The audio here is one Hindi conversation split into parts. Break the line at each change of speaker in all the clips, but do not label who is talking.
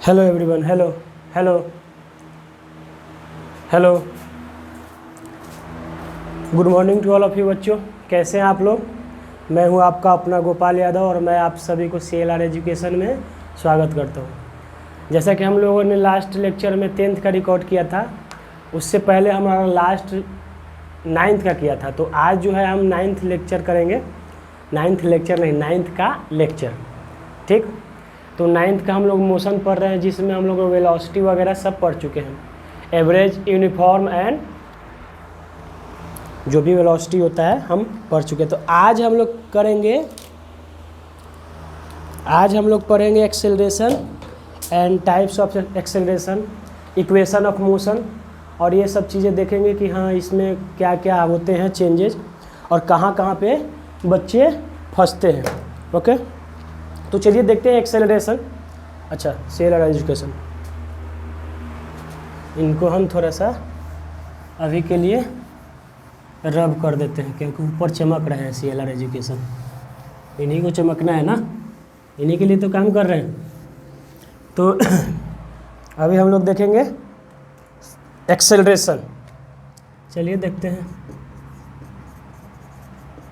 Hello everyone, hello hello hello. Good morning to all of you बच्चों, कैसे हैं आप लोग। मैं हूं आपका अपना गोपाल यादव और मैं आप सभी को CLR एजुकेशन में स्वागत करता हूं। जैसा कि हम लोगों ने लास्ट लेक्चर में 10th का रिकॉर्ड किया था, उससे पहले हमारा लास्ट 9th का किया था। तो आज जो है हम 9th लेक्चर करेंगे। 9th लेक्चर नहीं, 9th का लेक्चर, ठीक। तो 9th का हम लोग मोशन पढ़ रहे हैं, जिसमें हम लोग वेलोसिटी वगैरह सब पढ़ चुके हैं। एवरेज, यूनिफॉर्म एंड जो भी वेलोसिटी होता है हम पढ़ चुके हैं। तो आज हम लोग पढ़ेंगे acceleration and types of acceleration, equation of motion, और ये सब चीज़ें देखेंगे कि हाँ इसमें क्या क्या होते हैं चेंजेज और कहाँ कहाँ पे बच्चे फंसते हैं। ओके, तो चलिए देखते हैं एक्सेलरेशन। अच्छा, CLR एजुकेशन, इनको हम थोड़ा सा अभी के लिए रब कर देते हैं क्योंकि ऊपर चमक रहे हैं CLR एजुकेशन। इन्हीं को चमकना है ना, इन्हीं के लिए तो काम कर रहे हैं। तो अभी हम लोग देखेंगे एक्सेलरेशन। चलिए देखते हैं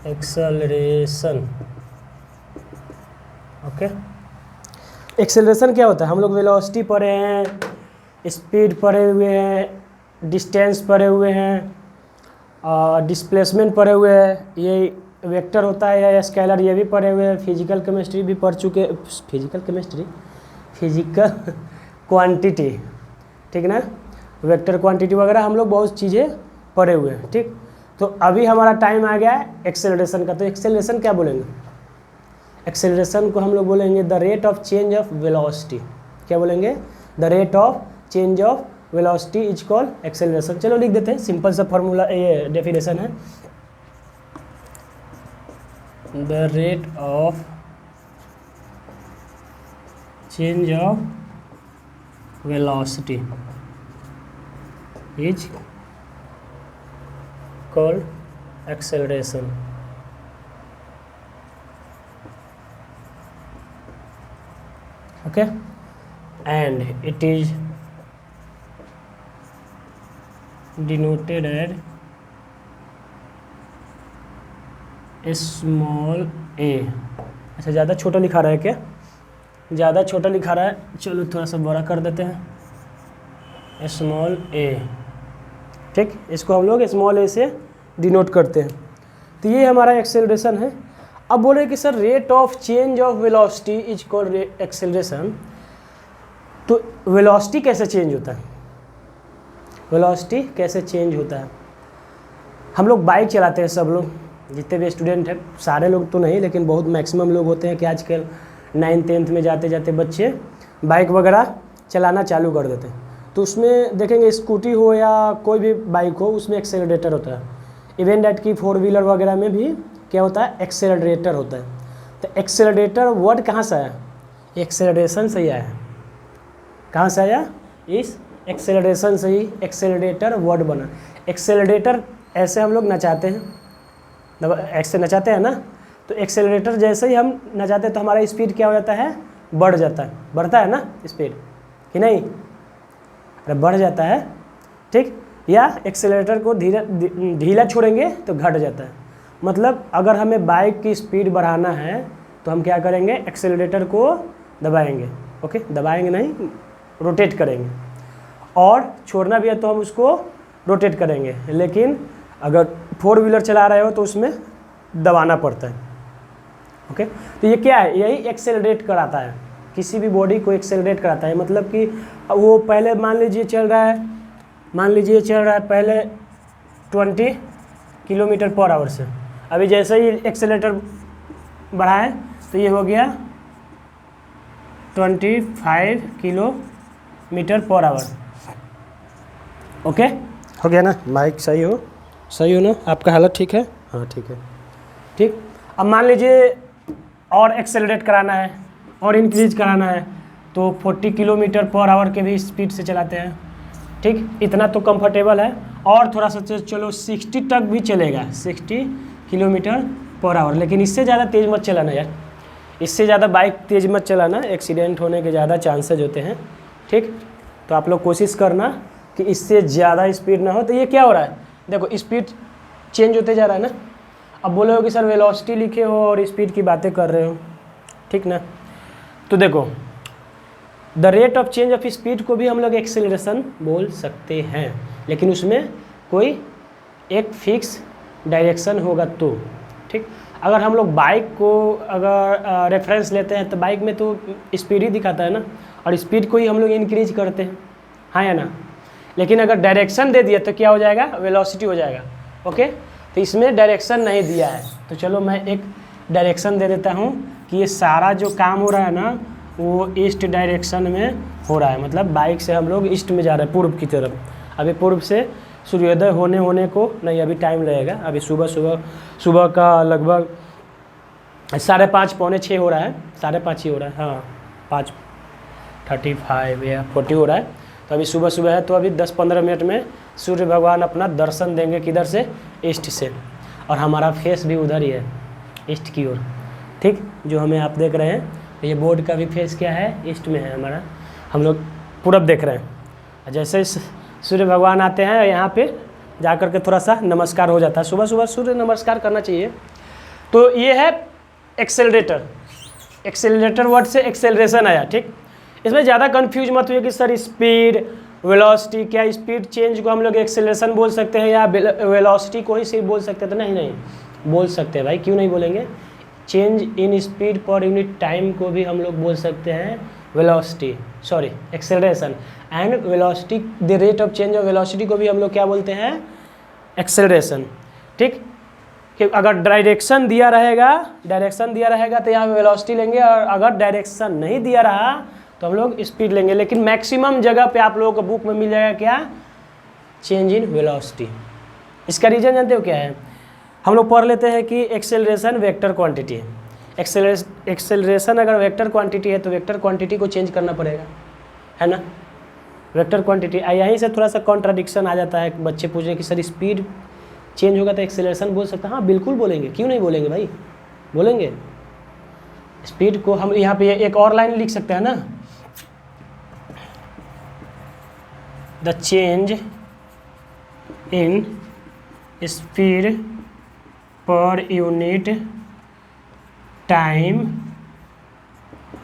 एक्सेलरेशन। ओके, एक्सेलरेशन क्या होता है। हम लोग वेलोसिटी पढ़े हैं, स्पीड पढ़े हुए हैं, डिस्टेंस पढ़े हुए हैं, डिस्प्लेसमेंट पढ़े हुए हैं, ये वेक्टर होता है या स्केलर, ये भी पढ़े हुए हैं। फिजिकल केमिस्ट्री भी पढ़ चुके, फिजिकल क्वांटिटी, ठीक ना, वेक्टर क्वांटिटी वगैरह हम लोग बहुत चीज़ें पढ़े हुए हैं, ठीक। तो अभी हमारा टाइम आ गया है एक्सेलरेशन का। तो एक्सेलरेशन क्या बोलेंगे, एक्सेलरेशन को हम लोग बोलेंगे the rate of change of velocity. क्या बोलेंगे, the rate of change of velocity is called acceleration. चलो लिख देते हैं, सिंपल सा फॉर्मूला, ये डेफिनेशन है। The rate of change of velocity is called acceleration. Okay, and it is denoted as small a। अच्छा, ज़्यादा छोटा लिखा रहा है क्या, ज़्यादा छोटा लिखा रहा है, चलो थोड़ा सा बड़ा कर देते हैं, स्मॉल a, ठीक। इसको हम लोग स्मॉल a से डिनोट करते हैं। तो ये हमारा एक्सेलरेशन है। अब बोले कि sir rate of change of velocity is called acceleration. तो वेलोसिटी कैसे चेंज होता है, वेलोसिटी कैसे चेंज होता है। हम लोग बाइक चलाते हैं, सब लोग जितने भी स्टूडेंट हैं, सारे लोग तो नहीं लेकिन बहुत मैक्सिमम लोग होते हैं कि आजकल 9th 10th में जाते जाते बच्चे बाइक वगैरह चलाना चालू कर देते हैं। तो उसमें देखेंगे स्कूटी हो या कोई भी बाइक हो, उसमें एक्सेलरेटर होता है। इवन डैट की 4 व्हीलर वगैरह में भी क्या होता है, एक्सेलरेटर होता है। तो एक्सेलरेटर वर्ड कहाँ से आया, एक्सेलरेशन से ही आया है। कहाँ से आया, इस एक्सेलरेशन से ही एक्सेलरेटर वर्ड बना। एक्सेलरेटर ऐसे हम लोग नचाते हैं, ऐसे नचाते हैं ना, तो एक्सेलरेटर जैसे ही हम नचाते हैं तो हमारा स्पीड क्या हो जाता है, बढ़ जाता है, बढ़ता है ना स्पीड कि नहीं, अरे बढ़ जाता है, ठीक। या एक्सेलरेटर को ढीला छोड़ेंगे तो घट जाता है। मतलब अगर हमें बाइक की स्पीड बढ़ाना है तो हम क्या करेंगे, एक्सेलरेटर को दबाएंगे। ओके, दबाएंगे नहीं, रोटेट करेंगे। और छोड़ना भी है तो हम उसको रोटेट करेंगे। लेकिन अगर 4 व्हीलर चला रहे हो तो उसमें दबाना पड़ता है। ओके, तो ये क्या है, यही एक्सेलरेट कराता है, किसी भी बॉडी को एक्सेलरेट कराता है। मतलब कि वो पहले मान लीजिए चल रहा है पहले 20 किलोमीटर पर आवर से, अभी जैसे ही एक्सेलरेटर बढ़ाए तो ये हो गया 25 किलोमीटर पर आवर। ओके, हो गया ना, माइक सही हो ना, आपका हालत ठीक है, हाँ ठीक है, ठीक। अब मान लीजिए और एक्सेलरेट कराना है और इंक्रीज कराना है तो 40 किलोमीटर पर आवर के भी स्पीड से चलाते हैं, ठीक। इतना तो कंफर्टेबल है। और थोड़ा सा चलो 60 तक भी चलेगा, 60 किलोमीटर पर आवर, लेकिन इससे ज़्यादा तेज़ मत चलाना यार। इससे ज़्यादा बाइक तेज़ मत चलाना, एक्सीडेंट होने के ज़्यादा चांसेज होते हैं, ठीक। तो आप लोग कोशिश करना कि इससे ज़्यादा स्पीड ना हो। तो ये क्या हो रहा है, देखो स्पीड चेंज होते जा रहा है ना। अब बोले हो कि सर वेलोसिटी लिखे हो और स्पीड की बातें कर रहे हो, ठीक ना। तो देखो the rate of change of speed को भी हम लोग एक्सेलरेशन बोल सकते हैं, लेकिन उसमें कोई एक फिक्स डायरेक्शन होगा तो, ठीक। अगर हम लोग बाइक को अगर रेफरेंस लेते हैं तो बाइक में तो स्पीड ही दिखाता है ना, और स्पीड को ही हम लोग इंक्रीज करते हैं, हाँ या ना। लेकिन अगर डायरेक्शन दे दिया तो क्या हो जाएगा, वेलोसिटी हो जाएगा, ओके। तो इसमें डायरेक्शन नहीं दिया है, तो चलो मैं एक डायरेक्शन दे देता हूँ कि ये सारा जो काम हो रहा है ना वो ईस्ट डायरेक्शन में हो रहा है। मतलब बाइक से हम लोग ईस्ट में जा रहे हैं, पूर्व की तरफ। अभी पूर्व से सूर्योदय होने को नहीं, अभी टाइम लगेगा। अभी सुबह का लगभग 5:30 पौने 6 हो रहा है, 5:30 ही हो रहा है, हाँ 5:35 या 40 हो रहा है। तो अभी सुबह है, तो अभी 10-15 मिनट में सूर्य भगवान अपना दर्शन देंगे, किधर से, ईस्ट से। और हमारा फेस भी उधर ही है, ईस्ट की ओर, ठीक। जो हमें आप देख रहे हैं, ये बोर्ड का भी फेस क्या है, ईस्ट में है हमारा, हम लोग पूरब देख रहे हैं। जैसे सूर्य भगवान आते हैं यहाँ पे जा कर के थोड़ा सा नमस्कार हो जाता है, सुबह सूर्य नमस्कार करना चाहिए। तो ये है एक्सेलरेटर। एक्सेलरेटर वर्ड से एक्सेलरेशन आया, ठीक। इसमें ज़्यादा कंफ्यूज मत हुई कि सर स्पीड वेलोसिटी, क्या स्पीड चेंज को हम लोग एक्सेलरेशन बोल सकते हैं या वेलोसिटी को ही सिर्फ बोल सकते हैं, तो नहीं बोल सकते हैं भाई, क्यों नहीं बोलेंगे। Change in speed per unit time को भी हम लोग बोल सकते हैं velocity, sorry acceleration. And velocity, the rate of change of velocity को भी हम लोग क्या बोलते हैं, एक्सेलरेशन, ठीक। कि अगर डायरेक्शन दिया रहेगा तो यहाँ वेलोसिटी लेंगे, और अगर डायरेक्शन नहीं दिया रहा तो हम लोग स्पीड लेंगे। लेकिन मैक्सिमम जगह पे आप लोगों को बुक में मिल जाएगा क्या, चेंज इन वेलोसिटी। इसका रीज़न जानते हो क्या है, हम लोग पढ़ लेते हैं कि एक्सेलरेशन वेक्टर क्वांटिटी है। एक्सेलरेशन अगर वेक्टर क्वांटिटी है तो वेक्टर क्वांटिटी को चेंज करना पड़ेगा, है ना। वेक्टर क्वांटिटी, यहीं से थोड़ा सा कॉन्ट्राडिक्शन आ जाता है। बच्चे पूछ रहे कि सर स्पीड चेंज होगा तो एक्सेलरेशन बोल सकते हैं, हाँ बिल्कुल बोलेंगे, क्यों नहीं बोलेंगे भाई, बोलेंगे। स्पीड को हम यहाँ पे एक और लाइन लिख सकते हैं ना, the change in speed per unit time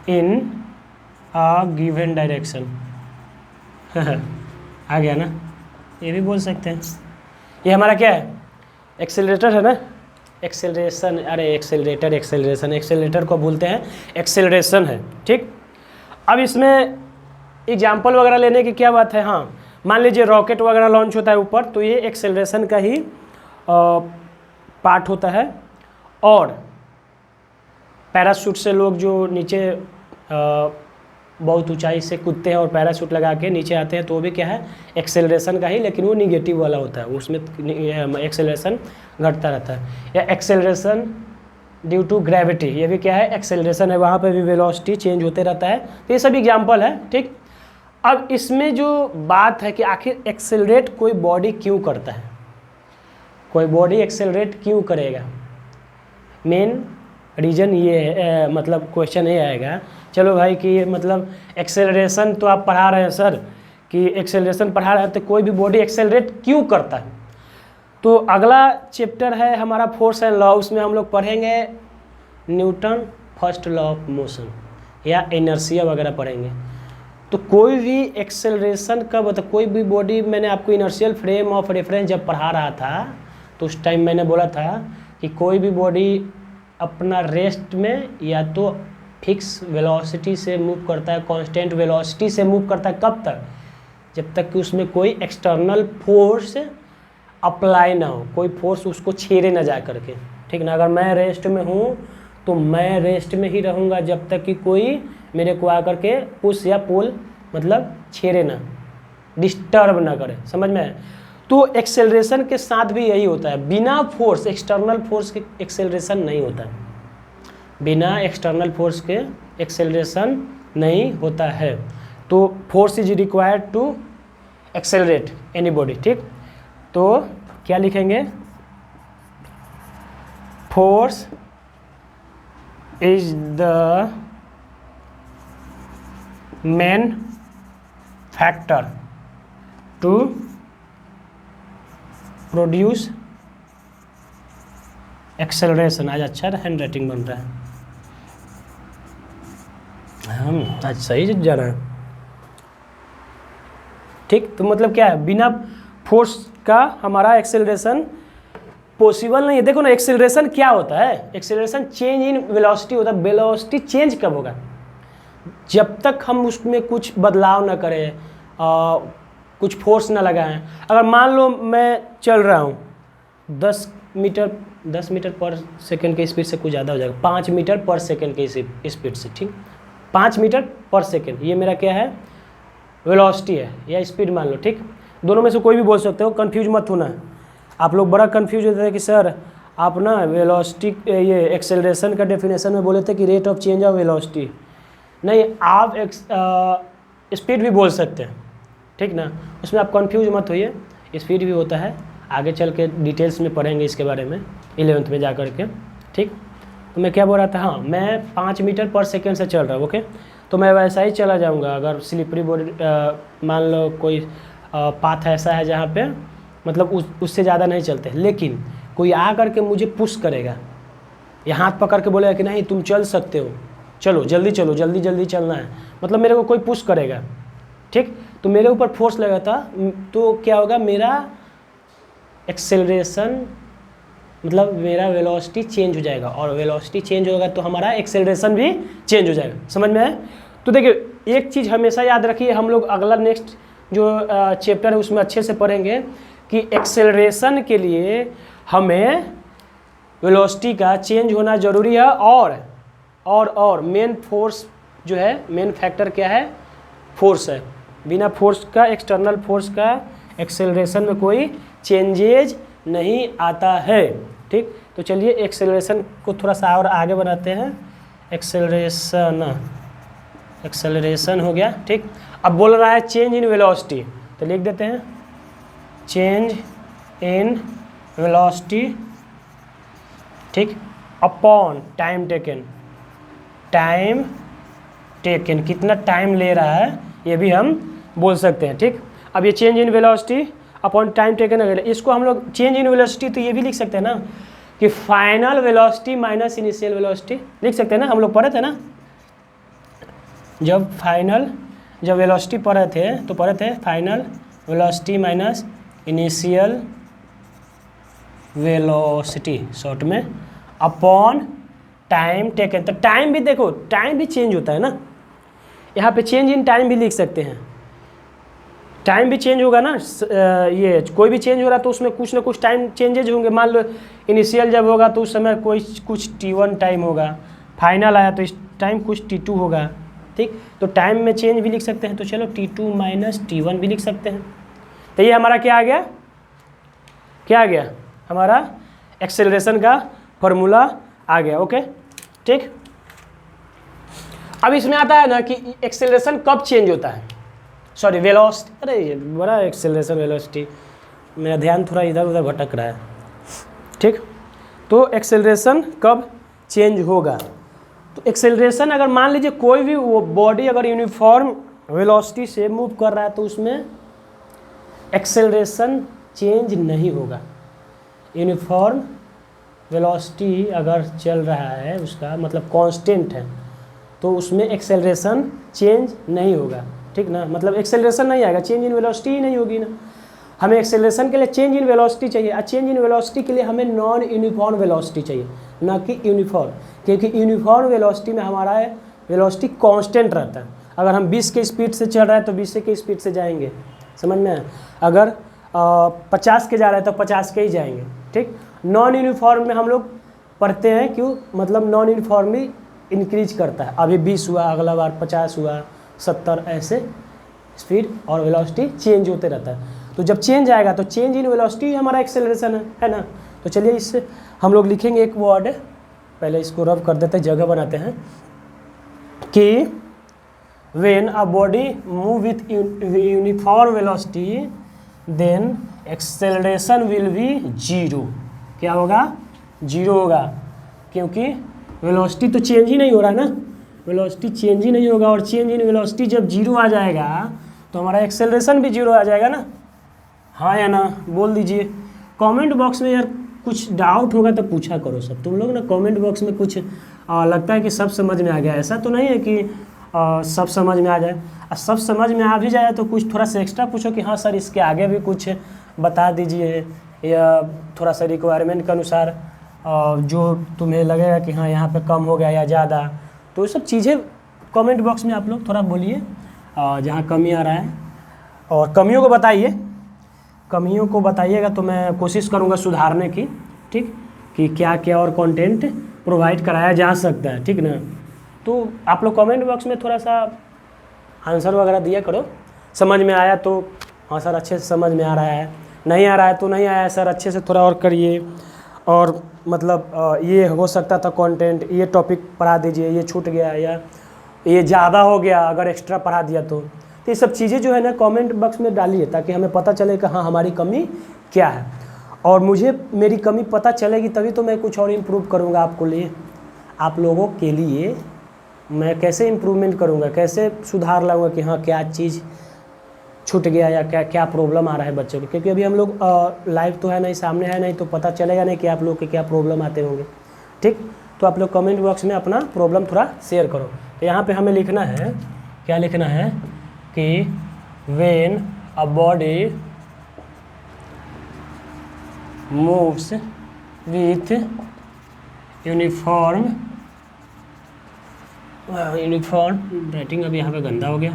in a given direction. आ गया ना, ये भी बोल सकते हैं। ये हमारा क्या है, एक्सेलरेटर है ना, एक्सेलरेशन, अरे एक्सेलरेटर को बोलते हैं एक्सेलरेशन है, ठीक। अब इसमें एग्जाम्पल वगैरह लेने की क्या बात है, हाँ मान लीजिए रॉकेट वगैरह लॉन्च होता है ऊपर, तो ये एक्सेलरेशन का ही पार्ट होता है। और पैराशूट से लोग जो नीचे बहुत ऊंचाई से कूदते हैं और पैराशूट लगा के नीचे आते हैं, तो वो भी क्या है, एक्सेलरेशन का ही, लेकिन वो निगेटिव वाला होता है, उसमें एक्सेलरेशन घटता रहता है। या एक्सेलरेशन ड्यू टू ग्रेविटी, ये भी क्या है, एक्सेलरेशन है, वहाँ पे भी वेलोसिटी चेंज होते रहता है। तो ये सब एग्जाम्पल है, ठीक। अब इसमें जो बात है कि आखिर एक्सेलरेट कोई बॉडी क्यों करता है, कोई बॉडी एक्सेलरेट क्यों करेगा, मेन रीज़न ये है, मतलब क्वेश्चन ये आएगा, चलो भाई कि मतलब एक्सेलरेशन तो आप पढ़ा रहे हैं सर, कि एक्सेलरेशन पढ़ा रहे हैं तो कोई भी बॉडी एक्सेलरेट क्यों करता है। तो अगला चैप्टर है हमारा फोर्स एंड लॉ, उसमें हम लोग पढ़ेंगे Newton first law of motion या इनर्शिया वगैरह पढ़ेंगे। तो कोई भी एक्सेलरेशन कब होता है, कोई भी बॉडी, मैंने आपको इनर्शियल फ्रेम ऑफ रेफरेंस जब पढ़ा रहा था तो उस टाइम मैंने बोला था कि कोई भी बॉडी अपना रेस्ट में या तो फिक्स वेलोसिटी से मूव करता है, कांस्टेंट वेलोसिटी से मूव करता है, कब तक, जब तक कि उसमें कोई एक्सटर्नल फोर्स अप्लाई ना हो, कोई फोर्स उसको छेड़े ना जा करके, ठीक ना। अगर मैं रेस्ट में हूँ तो मैं रेस्ट में ही रहूँगा जब तक कि कोई मेरे को आकर के पुश या पुल मतलब छेड़े ना, डिस्टर्ब ना करे, समझ में आए। तो एक्सेलरेशन के साथ भी यही होता है, बिना फोर्स, एक्सटर्नल फोर्स के एक्सेलरेशन नहीं होता है, बिना एक्सटर्नल फोर्स के एक्सेलरेशन नहीं होता है। तो force is required to accelerate any body, ठीक। तो क्या लिखेंगे, force is the main factor to produce acceleration. आज अच्छा हैंड राइटिंग बन रहा है, हम आज सही जा रहा है। ठीक, तो मतलब क्या है, बिना फोर्स का हमारा एक्सेलरेशन पॉसिबल नहीं है। देखो ना, एक्सेलरेशन क्या होता है, एक्सेलरेशन चेंज इन वेलोसिटी होता है। वेलोसिटी चेंज कब होगा, जब तक हम उसमें कुछ बदलाव ना करें, कुछ फोर्स ना लगाएं। अगर मान लो मैं चल रहा हूँ 10 मीटर पर सेकंड की स्पीड से कुछ ज़्यादा हो जाएगा, 5 मीटर पर सेकंड की स्पीड से, ठीक, 5 मीटर पर सेकंड, ये मेरा क्या है, वेलोसिटी है या स्पीड मान लो। ठीक, दोनों में से कोई भी बोल सकते हो, कंफ्यूज मत होना। आप लोग बड़ा कंफ्यूज होते हैं कि सर आप ना वेलोसिटी, ये एक्सेलरेशन का डेफिनेशन में बोले थे कि rate of change of velocity. नहीं, आप स्पीड भी बोल सकते हैं, ठीक ना, उसमें आप कंफ्यूज मत होइए। स्पीड भी होता है, आगे चल के डिटेल्स में पढ़ेंगे इसके बारे में 11th में जा कर के। ठीक, तो मैं क्या बोल रहा था, हाँ, मैं 5 मीटर पर सेकेंड से चल रहा हूँ, ओके, तो मैं वैसा ही चला जाऊँगा। अगर स्लिपरी बॉडी, मान लो कोई पाथ ऐसा है जहाँ पे मतलब उससे ज़्यादा नहीं चलते, लेकिन कोई आ करके मुझे पुश करेगा, या हाथ पकड़ के बोलेगा कि नहीं तुम चल सकते हो, चलो जल्दी चलो, जल्दी जल्दी चलना है, मतलब मेरे को कोई पुश करेगा, ठीक, तो मेरे ऊपर फोर्स लगा था, तो क्या होगा, मेरा एक्सेलरेशन मतलब मेरा वेलोसिटी चेंज हो जाएगा, और वेलोसिटी चेंज होगा तो हमारा एक्सेलरेशन भी चेंज हो जाएगा। समझ में है? तो देखिए एक चीज़ हमेशा याद रखिए, हम लोग अगला नेक्स्ट जो चैप्टर है उसमें अच्छे से पढ़ेंगे कि एक्सेलरेशन के लिए हमें वेलोसिटी का चेंज होना ज़रूरी है, और मेन फोर्स जो है, मेन फैक्टर क्या है, फोर्स है। बिना फोर्स का, एक्सटर्नल फोर्स का एक्सेलरेशन में कोई चेंजेज नहीं आता है। ठीक, तो चलिए एक्सेलरेशन को थोड़ा सा और आगे बनाते हैं। एक्सेलरेशन हो गया। ठीक, अब बोल रहा है चेंज इन वेलोसिटी, तो लिख देते हैं चेंज इन वेलोसिटी, ठीक, अपॉन टाइम टेकन, कितना टाइम ले रहा है ये भी हम बोल सकते हैं। ठीक, अब ये change in velocity upon time taken, अगर इसको हम लोग चेंज इन वेलोसिटी तो ये भी लिख सकते हैं ना कि final velocity minus initial velocity, लिख सकते हैं ना, हम लोग पढ़े थे ना, जब वेलोसिटी पढ़े थे final velocity minus initial velocity short में अपॉन टाइम टेकन। तो टाइम भी देखो, टाइम भी चेंज होता है ना, यहाँ पे चेंज इन टाइम भी लिख सकते हैं, टाइम भी चेंज होगा ना, ये कोई भी चेंज हो रहा है तो उसमें कुछ ना कुछ टाइम चेंजेज होंगे। मान लो इनिशियल जब होगा तो उस समय कुछ T1 टाइम होगा, फाइनल आया तो इस टाइम कुछ T2 होगा। ठीक, तो टाइम में चेंज भी लिख सकते हैं, तो चलो T2 माइनस T1 भी लिख सकते हैं। तो ये हमारा क्या आ गया, हमारा एक्सेलरेशन का फॉर्मूला आ गया। ओके, ठीक, अब इसमें आता है ना कि एक्सेलरेशन कब चेंज होता है, सॉरी वेलोसिटी, अरे ये बड़ा एक्सेलरेशन वेलोसिटी, मेरा ध्यान थोड़ा इधर उधर भटक रहा है। ठीक, तो एक्सेलरेशन कब चेंज होगा, तो एक्सेलरेशन अगर मान लीजिए कोई भी वो बॉडी अगर यूनिफॉर्म वेलोसिटी से मूव कर रहा है तो उसमें एक्सेलरेशन चेंज नहीं होगा। यूनिफॉर्म वेलोसिटी अगर चल रहा है, उसका मतलब कांस्टेंट है, तो उसमें एक्सेलरेशन चेंज नहीं होगा। ठीक ना, मतलब एक्सेलरेशन नहीं आएगा, चेंज इन वेलोसिटी ही नहीं होगी ना। हमें एक्सेलरेशन के लिए चेंज इन वेलोसिटी चाहिए, और चेंज इन वेलोसिटी के लिए हमें नॉन यूनिफॉर्म वेलोसिटी चाहिए, ना कि यूनिफॉर्म, क्योंकि यूनिफॉर्म वेलोसिटी में हमारा वेलोसिटी कांस्टेंट रहता है। अगर हम 20 के स्पीड से चल रहे हैं तो 20 के स्पीड से जाएंगे, समझ में है, अगर 50 के जा रहे हैं तो 50 के ही जाएंगे। ठीक, नॉन यूनिफॉर्म में हम लोग पढ़ते हैं, क्यों, मतलब नॉन यूनिफॉर्म भी इंक्रीज करता है, अभी 20 हुआ, अगला बार 50 हुआ, 70, ऐसे स्पीड और वेलोसिटी चेंज होते रहता है। तो जब चेंज आएगा तो चेंज इन वेलोसिटी हमारा एक्सेलरेशन है ना। तो चलिए इससे हम लोग लिखेंगे एक वर्ड, पहले इसको रब कर देते हैं, जगह बनाते हैं कि when a body move with uniform velocity then acceleration will be zero. क्या होगा, जीरो होगा, क्योंकि वेलोसिटी तो चेंज ही नहीं हो रहा है ना, वेलोसिटी चेंज ही नहीं होगा, और चेंज इन वेलोसिटी जब जीरो आ जाएगा तो हमारा एक्सेलरेशन भी जीरो आ जाएगा ना, हाँ या ना, बोल दीजिए। कमेंट बॉक्स में यार कुछ डाउट होगा तो पूछा करो सब तुम लोग ना, कमेंट बॉक्स में कुछ लगता है कि सब समझ में आ गया, ऐसा तो नहीं है कि सब समझ में आ जाए, और सब समझ में आ भी जाए तो कुछ थोड़ा सा एक्स्ट्रा पूछो कि हाँ सर इसके आगे भी कुछ बता दीजिए, या थोड़ा सा रिक्वायरमेंट के अनुसार जो तुम्हें लगेगा कि हाँ यहाँ पे कम हो गया या ज़्यादा, तो ये सब चीज़ें कमेंट बॉक्स में आप लोग थोड़ा बोलिए जहाँ कमी आ रहा है, और कमियों को बताइए, कमियों को बताइएगा तो मैं कोशिश करूँगा सुधारने की, ठीक, कि क्या क्या और कंटेंट प्रोवाइड कराया जा सकता है, ठीक ना। तो आप लोग कमेंट बॉक्स में थोड़ा सा आंसर वगैरह दिया करो, समझ में आया तो हाँ सर अच्छे से समझ में आ रहा है, नहीं आ रहा है तो नहीं आया सर अच्छे से थोड़ा और करिए, और मतलब ये हो सकता था कंटेंट, ये टॉपिक पढ़ा दीजिए, ये छूट गया या ये ज़्यादा हो गया अगर एक्स्ट्रा पढ़ा दिया तो ये सब चीज़ें जो है ना कमेंट बॉक्स में डालिए, ताकि हमें पता चले कि हाँ हमारी कमी क्या है, और मुझे मेरी कमी पता चलेगी तभी तो मैं कुछ और इम्प्रूव करूँगा आपको लिए, आप लोगों के लिए मैं कैसे इम्प्रूवमेंट करूँगा, कैसे सुधार लाऊंगा कि हाँ क्या चीज़ छूट गया या क्या क्या प्रॉब्लम आ रहा है बच्चों को, क्योंकि अभी हम लोग लाइव तो है नहीं, सामने है नहीं, तो पता चलेगा नहीं कि आप लोग के क्या प्रॉब्लम आते होंगे, ठीक। तो आप लोग कमेंट बॉक्स में अपना प्रॉब्लम थोड़ा शेयर करो। तो यहाँ पे हमें लिखना है, क्या लिखना है कि when a body moves with uniform writing अभी यहाँ पे गंदा हो गया,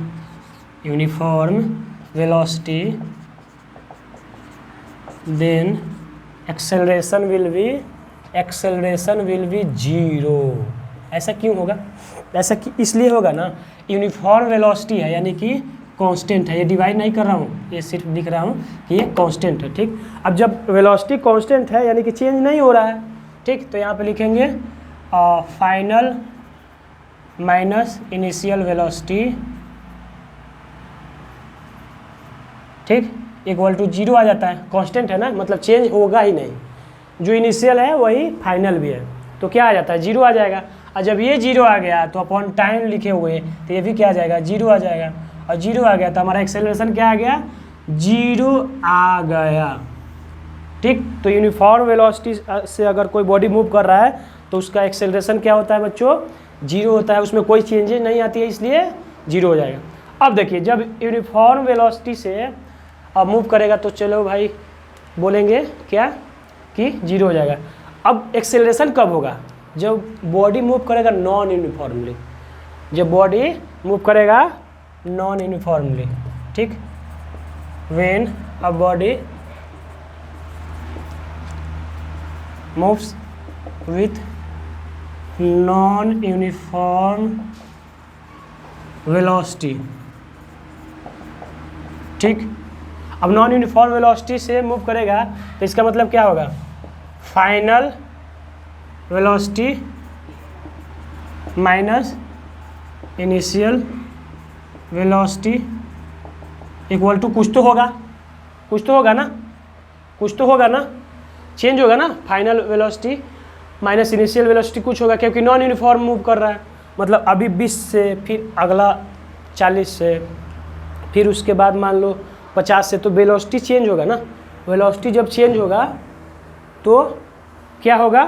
uniform velocity then acceleration will be zero. ऐसा क्यों होगा? ऐसा कि इसलिए होगा ना, यूनिफॉर्म वेलोसिटी है यानी कि कांस्टेंट है, ये डिवाइड नहीं कर रहा हूँ, ये सिर्फ लिख रहा हूँ कि ये कांस्टेंट है, ठीक। अब जब वेलोसिटी कांस्टेंट है यानी कि चेंज नहीं हो रहा है, ठीक, तो यहाँ पे लिखेंगे फाइनल माइनस इनिशियल वेलोसिटी, ठीक, इक्वल टू जीरो आ जाता है, कांस्टेंट है ना, मतलब चेंज होगा ही नहीं, जो इनिशियल है वही फाइनल भी है, तो क्या आ जाता है जीरो आ जाएगा। और जब ये जीरो आ गया तो अपॉन टाइम लिखे हुए तो ये भी क्या आ जाएगा जीरो आ जाएगा, और जीरो आ गया तो हमारा एक्सेलरेशन क्या आ गया जीरो आ गया, ठीक। तो यूनिफॉर्म वेलोसिटी से अगर कोई बॉडी मूव कर रहा है तो उसका एक्सेलरेशन क्या होता है बच्चों जीरो होता है, उसमें कोई चेंजेस नहीं आती है, इसलिए जीरो हो जाएगा। अब देखिए जब यूनिफॉर्म वेलोसिटी से अब मूव करेगा तो चलो भाई बोलेंगे क्या कि जीरो हो जाएगा। अब एक्सेलरेशन कब होगा? जब बॉडी मूव करेगा नॉन यूनिफॉर्मली, जब बॉडी मूव करेगा नॉन यूनिफॉर्मली, ठीक। When a body moves with non uniform velocity, ठीक। अब नॉन यूनिफॉर्म वेलोसिटी से मूव करेगा तो इसका मतलब क्या होगा, final velocity minus initial velocity equal to कुछ तो होगा, कुछ तो होगा ना, कुछ तो होगा ना, चेंज होगा ना, final velocity minus initial velocity कुछ होगा, क्योंकि नॉन यूनिफॉर्म मूव कर रहा है, मतलब अभी 20 से फिर अगला 40 से फिर उसके बाद मान लो 50 से, तो वेलोसिटी चेंज होगा ना। वेलोसिटी जब चेंज होगा तो क्या होगा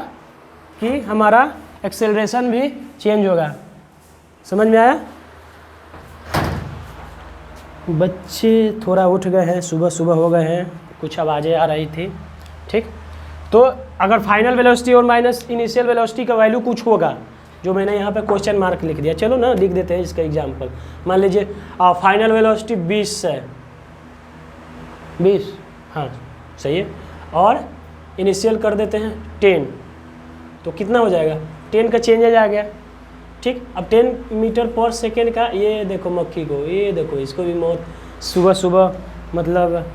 कि हमारा एक्सेलरेशन भी चेंज होगा। समझ में आया? बच्चे थोड़ा उठ गए हैं, सुबह सुबह हो गए हैं, कुछ आवाज़ें आ रही थी, ठीक। तो अगर फाइनल वेलोसिटी और माइनस इनिशियल वेलोसिटी का वैल्यू कुछ होगा, जो मैंने यहाँ पे क्वेश्चन मार्क लिख दिया, चलो ना लिख देते हैं इसका एग्जाम्पल। मान लीजिए फाइनल वेलोसिटी 20 है, 20, हाँ सही है, और इनिशियल कर देते हैं 10, तो कितना हो जाएगा 10 का चेंजेज आ गया, ठीक। अब 10 मीटर पर सेकेंड का, ये देखो मक्खी को, ये देखो इसको भी मौत, सुबह सुबह मतलब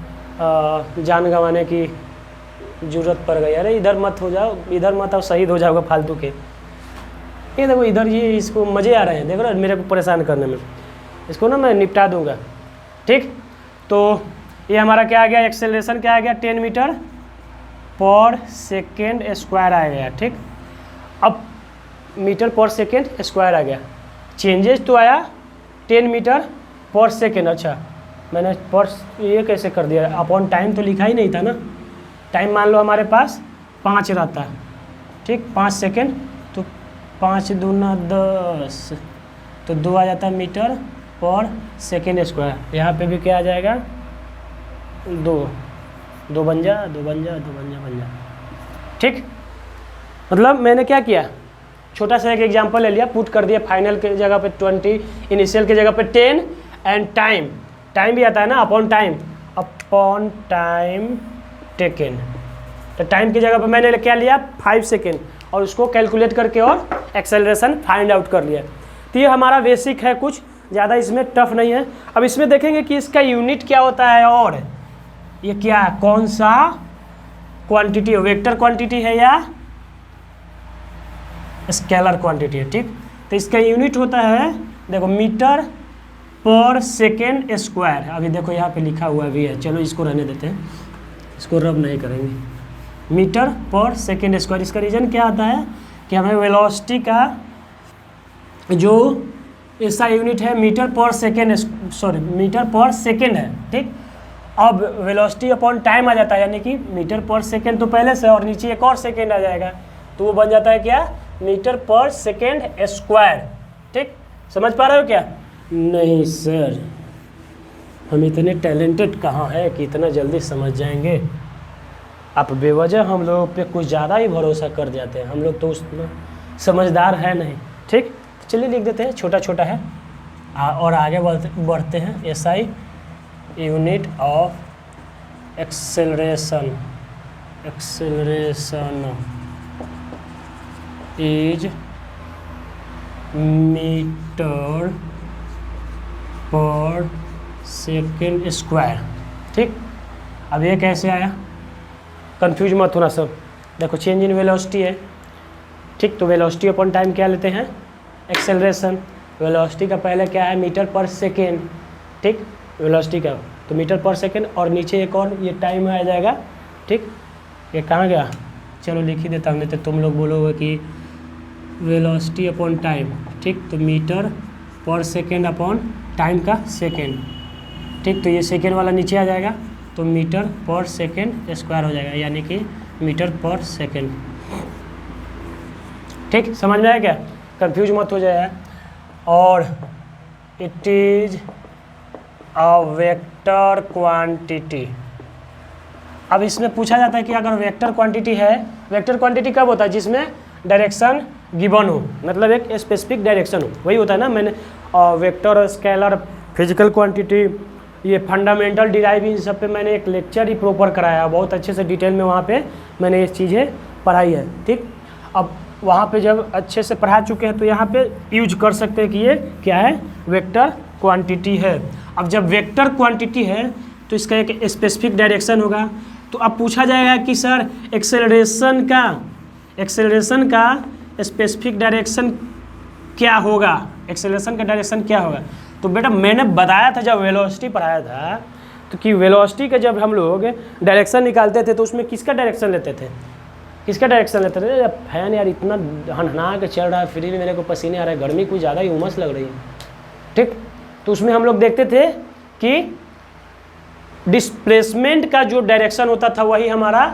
जान गंवाने की ज़रूरत पड़ गई। अरे इधर मत हो जाओ, इधर मत आओ, शहीद हो जाओगे फालतू के। ये देखो इधर, ये इसको मज़े आ रहे हैं, देखो ना मेरे को परेशान करने में, इसको ना मैं निपटा दूंगा, ठीक। तो ये हमारा क्या आ गया, एक्सेलरेशन क्या आ गया 10 मीटर पर सेकेंड स्क्वायर आ गया, ठीक। अब मीटर पर सेकेंड स्क्वायर आ गया। चेंजेस तो आया 10 मीटर पर सेकेंड। अच्छा मैंने पर ये कैसे कर दिया, अपॉन टाइम तो लिखा ही नहीं था ना। टाइम मान लो हमारे पास 5 रहता है, ठीक, 5 सेकेंड, तो 5 दूना 10, तो 2 आ जाता है मीटर पर सेकेंड स्क्वायर। यहाँ पे भी क्या आ जाएगा, 2 बन जा, 2 बन जा, 2 बन जा, ठीक। मतलब मैंने क्या किया, छोटा सा एक एग्जांपल ले लिया, पुट कर दिया फाइनल के जगह पे 20, इनिशियल के जगह पे 10, एंड टाइम भी आता है ना, अपॉन टाइम टेकन। तो टाइम की जगह पे मैंने क्या लिया 5 सेकेंड, और उसको कैलकुलेट करके और एक्सेलरेशन फाइंड आउट कर लिया। तो ये हमारा बेसिक है, कुछ ज़्यादा इसमें टफ नहीं है। अब इसमें देखेंगे कि इसका यूनिट क्या होता है, और ये क्या है, कौन सा क्वांटिटी है, वेक्टर क्वांटिटी है या स्केलर क्वांटिटी है, ठीक। तो इसका यूनिट होता है, देखो, मीटर पर सेकेंड स्क्वायर। अभी देखो यहाँ पे लिखा हुआ भी है, चलो इसको रहने देते हैं, इसको रब नहीं करेंगे। मीटर पर सेकेंड स्क्वायर, इसका रीज़न क्या आता है कि हमें वेलोसिटी का जो ऐसा यूनिट है metre per second, sorry metre per second है, ठीक। अब वेलोसिटी अपॉन टाइम आ जाता है, यानी कि मीटर पर सेकेंड तो पहले से, और नीचे एक और सेकेंड आ जाएगा, तो वो बन जाता है क्या, मीटर पर सेकेंड स्क्वायर, ठीक। समझ पा रहे हो क्या? नहीं सर, हम इतने टैलेंटेड कहाँ हैं कि इतना जल्दी समझ जाएंगे। आप बेवजह हम लोगों पे कुछ ज़्यादा ही भरोसा कर जाते हैं, हम लोग तो उसमें समझदार है नहीं, ठीक। तो चलिए लिख देते हैं, छोटा छोटा है, और आगे बढ़ते हैं। SI unit of acceleration is metre per second square, ठीक। अब ये कैसे आया, कंफ्यूज मत होना सब। देखो चेंज इन वेलोसिटी है, ठीक, तो वेलोसिटी अपॉन टाइम क्या लेते हैं, एक्सेलरेशन। वेलोसिटी का पहले क्या है, मीटर पर सेकेंड, ठीक, वेलोसिटी का तो मीटर पर सेकेंड, और नीचे एक और ये टाइम आ जाएगा, ठीक। ये कहाँ गया, चलो लिख ही देता हूँ, नहीं तो तुम लोग बोलोगे कि वेलोसिटी अपॉन टाइम, ठीक, तो metre per second upon time का सेकेंड, ठीक, तो ये सेकेंड वाला नीचे आ जाएगा, तो मीटर पर सेकेंड स्क्वायर हो जाएगा, यानी कि मीटर पर सेकेंड, ठीक। समझ में आया क्या, कंफ्यूज मत हो जाए। और it is a vector quantity. अब इसमें पूछा जाता है कि अगर वेक्टर क्वांटिटी है, वेक्टर क्वांटिटी कब होता है, जिसमें डायरेक्शन गिवन हो, मतलब एक स्पेसिफिक डायरेक्शन हो, वही होता है ना। मैंने वेक्टर, स्केलर, फिजिकल क्वांटिटी, ये फंडामेंटल डिराइव, इन सब पे मैंने एक लेक्चर ही प्रॉपर कराया, बहुत अच्छे से डिटेल में वहाँ पे मैंने ये चीज़ें पढ़ाई है, ठीक। अब वहाँ पे जब अच्छे से पढ़ा चुके हैं तो यहाँ पे यूज कर सकते हैं कि ये क्या है, वेक्टर क्वांटिटी है। अब जब वेक्टर क्वांटिटी है तो इसका एक स्पेसिफिक डायरेक्शन होगा। तो अब पूछा जाएगा कि सर एक्सेलरेशन का स्पेसिफिक डायरेक्शन क्या होगा, एक्सेलरेशन का डायरेक्शन क्या होगा। तो बेटा मैंने बताया था जब वेलोसिटी पढ़ाया था, तो कि वेलोसिटी का जब हम लोग डायरेक्शन निकालते थे तो उसमें किसका डायरेक्शन लेते थे, फैन यार इतना हनहना के चल रहा है, फिर भी मेरे को पसीने आ रहा है, गर्मी कुछ ज़्यादा ही उमस लग रही है, ठीक। तो उसमें हम लोग देखते थे कि डिस्प्लेसमेंट का जो डायरेक्शन होता था वही हमारा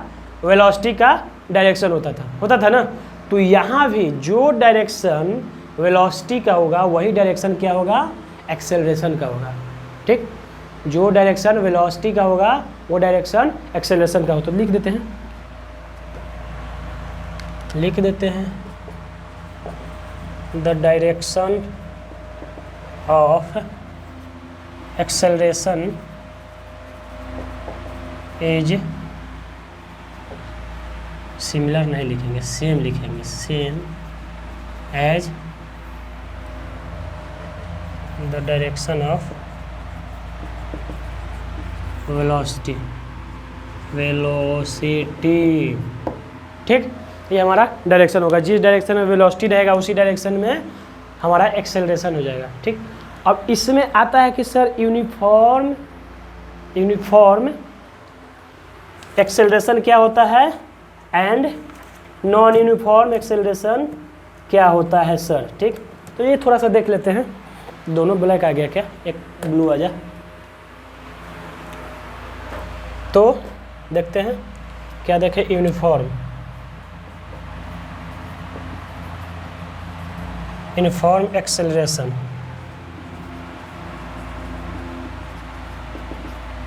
वेलोसिटी का डायरेक्शन होता था ना। तो यहाँ भी जो डायरेक्शन वेलोसिटी का होगा वही डायरेक्शन क्या होगा, एक्सेलरेशन का होगा, ठीक। जो डायरेक्शन वेलोसिटी का होगा वो डायरेक्शन एक्सेलरेशन का हो। तो लिख देते हैं the direction of acceleration is, similar नहीं लिखेंगे, सेम लिखेंगे, same as the direction of velocity, ठीक। ये हमारा डायरेक्शन होगा, जिस डायरेक्शन में वेलोसिटी रहेगा उसी डायरेक्शन में हमारा एक्सेलरेशन हो जाएगा, ठीक। अब इसमें आता है कि सर यूनिफॉर्म एक्सेलरेशन क्या होता है एंड नॉन यूनिफॉर्म एक्सेलरेशन क्या होता है सर। ठीक, तो ये थोड़ा सा देख लेते हैं। दोनों ब्लैक आ गया क्या, एक ब्लू आ जा। तो देखते हैं क्या देखें, यूनिफॉर्म एक्सेलरेशन।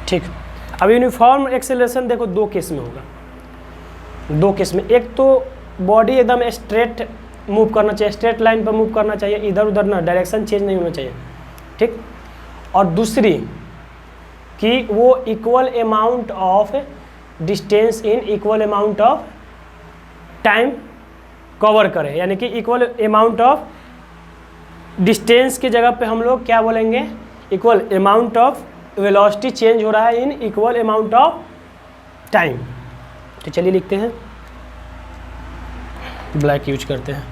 ठीक, अब यूनिफॉर्म एक्सेलरेशन देखो दो केस में होगा, दो केस में। एक तो बॉडी एकदम स्ट्रेट मूव करना चाहिए, स्ट्रेट लाइन पर मूव करना चाहिए, इधर उधर ना, डायरेक्शन चेंज नहीं होना चाहिए। ठीक, और दूसरी कि वो equal amount of distance in equal amount of time cover करे, यानी कि इक्वल अमाउंट ऑफ डिस्टेंस की जगह पे हम लोग क्या बोलेंगे, equal amount of velocity change हो रहा है in equal amount of time. तो चलिए लिखते हैं, ब्लैक यूज करते हैं।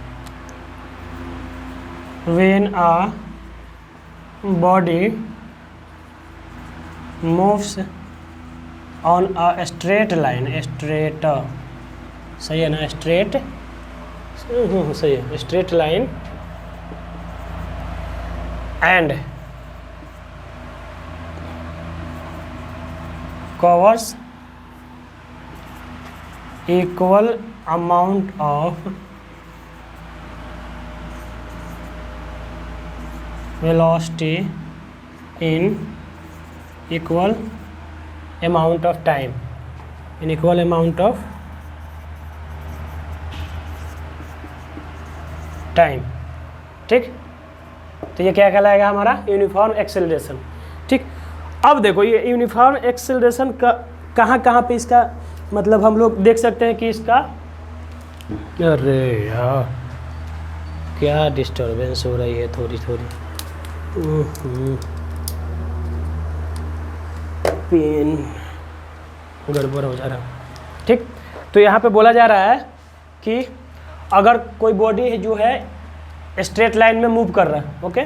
When a body moves on a straight line, straight सही है ना, स्ट्रेट सही है, straight line and covers equal amount of velocity in equal amount of time, in equal amount of time। ठीक, तो ये क्या कहलाएगा हमारा, यूनिफॉर्म एक्सेलरेशन। ठीक, अब देखो ये यूनिफॉर्म एक्सेलरेशन का कहाँ कहाँ पे इसका मतलब हम लोग देख सकते हैं कि इसका, अरे यार क्या डिस्टरबेंस हो रही है थोड़ी थोड़ी, पेन गड़बड़ हो जा रहा है। ठीक, तो यहाँ पे बोला जा रहा है कि अगर कोई बॉडी जो है स्ट्रेट लाइन में मूव कर रहा है, ओके,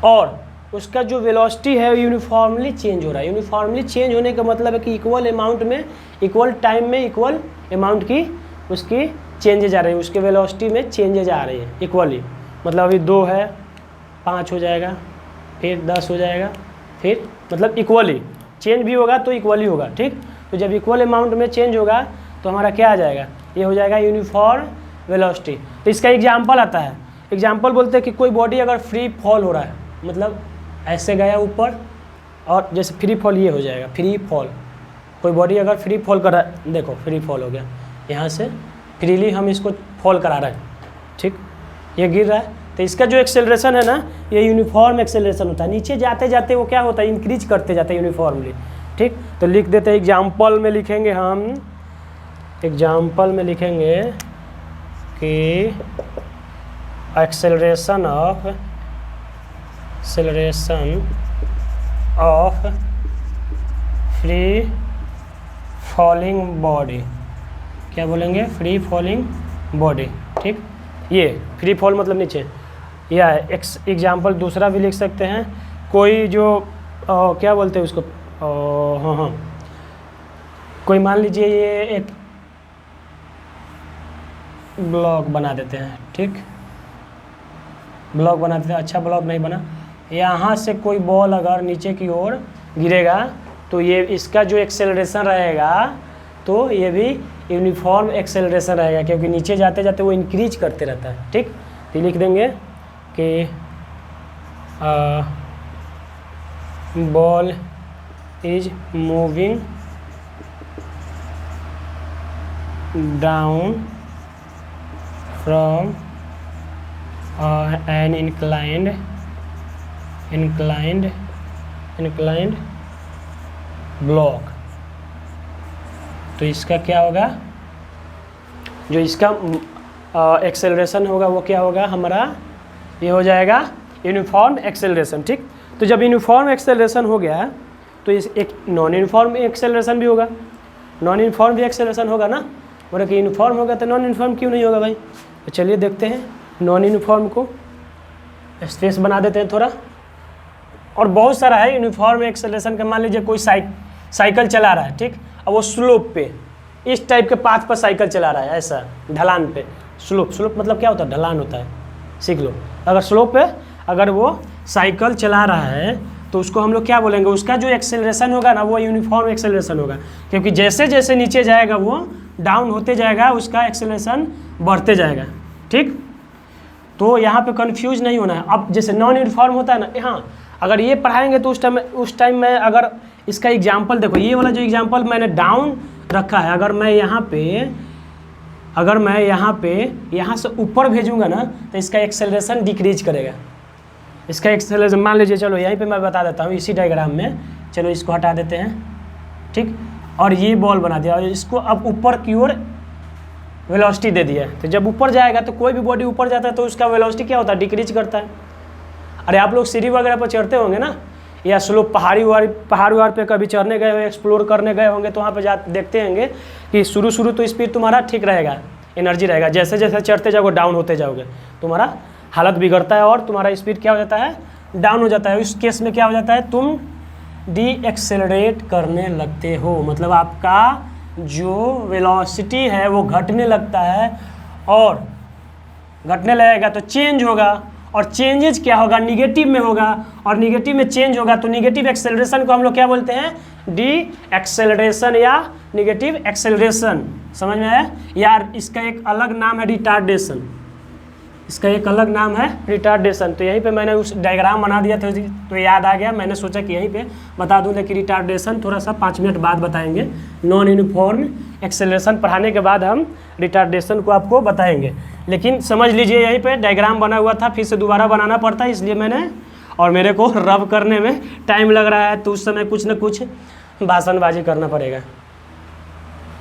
और उसका जो वेलोसिटी है यूनिफॉर्मली चेंज हो रहा है। यूनिफॉर्मली चेंज होने का मतलब है कि इक्वल अमाउंट में, इक्वल टाइम में इक्वल अमाउंट की उसकी चेंजेज आ रही है, उसके वेलोसिटी में चेंजेज आ रही है इक्वली। मतलब अभी 2 है, 5 हो जाएगा, फिर 10 हो जाएगा, फिर मतलब इक्वली चेंज भी होगा तो इक्वली होगा। ठीक, तो जब इक्वल अमाउंट में चेंज होगा तो हमारा क्या आ जाएगा, ये हो जाएगा यूनिफॉर्म वेलोसिटी। तो इसका एग्जाम्पल आता है, एग्जाम्पल बोलते हैं कि कोई बॉडी अगर फ्री फॉल हो रहा है, मतलब ऐसे गया ऊपर और जैसे फ्री फॉल ये हो जाएगा, फ्री फॉल। कोई बॉडी अगर फ्री फॉल कर रहा है, देखो फ्री फॉल हो गया, यहाँ से फ्रीली हम इसको फॉल करा रहे हैं। ठीक, ये गिर रहा है, तो इसका जो एक्सेलरेशन है ना, ये यूनिफॉर्म एक्सेलरेशन होता है। नीचे जाते जाते वो क्या होता है, इंक्रीज करते जाते हैं यूनिफॉर्मली। ठीक, तो लिख देते हैं, एग्जाम्पल में लिखेंगे हम, एग्जाम्पल में लिखेंगे कि acceleration of free falling body, क्या बोलेंगे, फ्री फॉलिंग बॉडी। ठीक, ये फ्री फॉल मतलब नीचे, या एग्जाम्पल दूसरा भी लिख सकते हैं, कोई जो क्या बोलते हैं उसको, हाँ, कोई मान लीजिए ये एक ब्लॉक बना देते हैं। ठीक, ब्लॉक बना देते हैं, अच्छा ब्लॉक नहीं बना, यहाँ से कोई बॉल अगर नीचे की ओर गिरेगा तो ये इसका जो एक्सेलरेशन रहेगा तो ये भी यूनिफॉर्म एक्सेलरेशन रहेगा, क्योंकि नीचे जाते जाते वो इंक्रीज करते रहता है। ठीक, तो लिख देंगे कि ball is moving down from an inclined block। तो इसका क्या होगा, जो इसका एक्सेलरेशन होगा वो क्या होगा हमारा, ये हो जाएगा यूनिफॉर्म एक्सेलरेशन। ठीक, तो जब यूनिफॉर्म एक्सेलरेशन हो गया तो इस एक नॉन यूनिफॉर्म एक्सेलरेशन भी होगा, नॉन यूनिफॉर्म भी एक्सेलरेशन होगा ना, बोले कि यूनिफॉर्म होगा तो नॉन यूनिफॉर्म क्यों नहीं होगा भाई। तो चलिए देखते हैं, नॉन यूनिफॉर्म को स्पेस बना देते हैं थोड़ा, और बहुत सारा है यूनिफॉर्म एक्सेलरेशन का। मान लीजिए कोई साइकिल चला रहा है, ठीक, अब वो स्लोप पे इस टाइप के पाथ पर साइकिल चला रहा है, ऐसा ढलान पे स्लोप मतलब क्या होता है, ढलान होता है, सीख लो। अगर स्लोप पे अगर वो साइकिल चला रहा है तो उसको हम लोग क्या बोलेंगे, उसका जो एक्सेलरेशन होगा ना वो यूनिफॉर्म एक्सेलरेशन होगा, क्योंकि जैसे जैसे नीचे जाएगा वो डाउन होते जाएगा, उसका एक्सेलरेशन बढ़ते जाएगा। ठीक, तो यहाँ पे कंफ्यूज नहीं होना है। अब जैसे नॉन यूनिफॉर्म होता है ना, हाँ अगर ये पढ़ाएंगे तो उस टाइम में अगर इसका एग्जाम्पल देखो, ये वाला जो एग्जाम्पल मैंने डाउन रखा है, अगर मैं यहाँ पे यहाँ से ऊपर भेजूंगा ना तो इसका एक्सेलरेशन डिक्रीज करेगा। इसका एक्सेलरेशन मान लीजिए, चलो यहीं पे मैं बता देता हूँ इसी डायग्राम में, चलो इसको हटा देते हैं। ठीक, और ये बॉल बना दिया और इसको अब ऊपर की ओर वेलोसिटी दे दिया है। तो जब ऊपर जाएगा तो कोई भी बॉडी ऊपर जाता है तो उसका वेलोसिटी क्या होता है, डिक्रीज करता है। अरे आप लोग सीढ़ी वगैरह पर चढ़ते होंगे ना, या स्लोप पहाड़ वहाड़ पे कभी चढ़ने गए हो, एक्सप्लोर करने गए होंगे, तो वहाँ पे देखते होंगे कि शुरू तो स्पीड तुम्हारा ठीक रहेगा, एनर्जी रहेगा, जैसे जैसे चढ़ते जाओगे डाउन होते जाओगे, तुम्हारा हालत बिगड़ता है और तुम्हारा स्पीड क्या हो जाता है, डाउन हो जाता है। उस केस में क्या हो जाता है, तुम डी एक्सेलरेट करने लगते हो, मतलब आपका जो वेलोसिटी है वो घटने लगता है, और घटने लगेगा तो चेंज होगा, और चेंजेज क्या होगा, निगेटिव में होगा, और निगेटिव में चेंज होगा तो निगेटिव एक्सेलरेशन को हम लोग क्या बोलते हैं, डी एक्सेलरेशन या निगेटिव एक्सेलरेशन। समझ में आया यार, इसका एक अलग नाम है रिटार्डेशन, इसका एक अलग नाम है रिटार्डेशन। तो यहीं पे मैंने उस डायग्राम बना दिया था तो याद आ गया, मैंने सोचा कि यहीं पे बता दूं, लेकिन रिटार्डेशन थोड़ा सा 5 मिनट बाद बताएंगे। नॉन यूनिफॉर्म एक्सेलरेशन पढ़ाने के बाद हम रिटार्डेशन को आपको बताएंगे, लेकिन समझ लीजिए यहीं पे डायग्राम बना हुआ था, फिर से दोबारा बनाना पड़ता है, इसलिए मैंने, और मेरे को रब करने में टाइम लग रहा है, तो उस समय कुछ न कुछ भाषणबाजी करना पड़ेगा।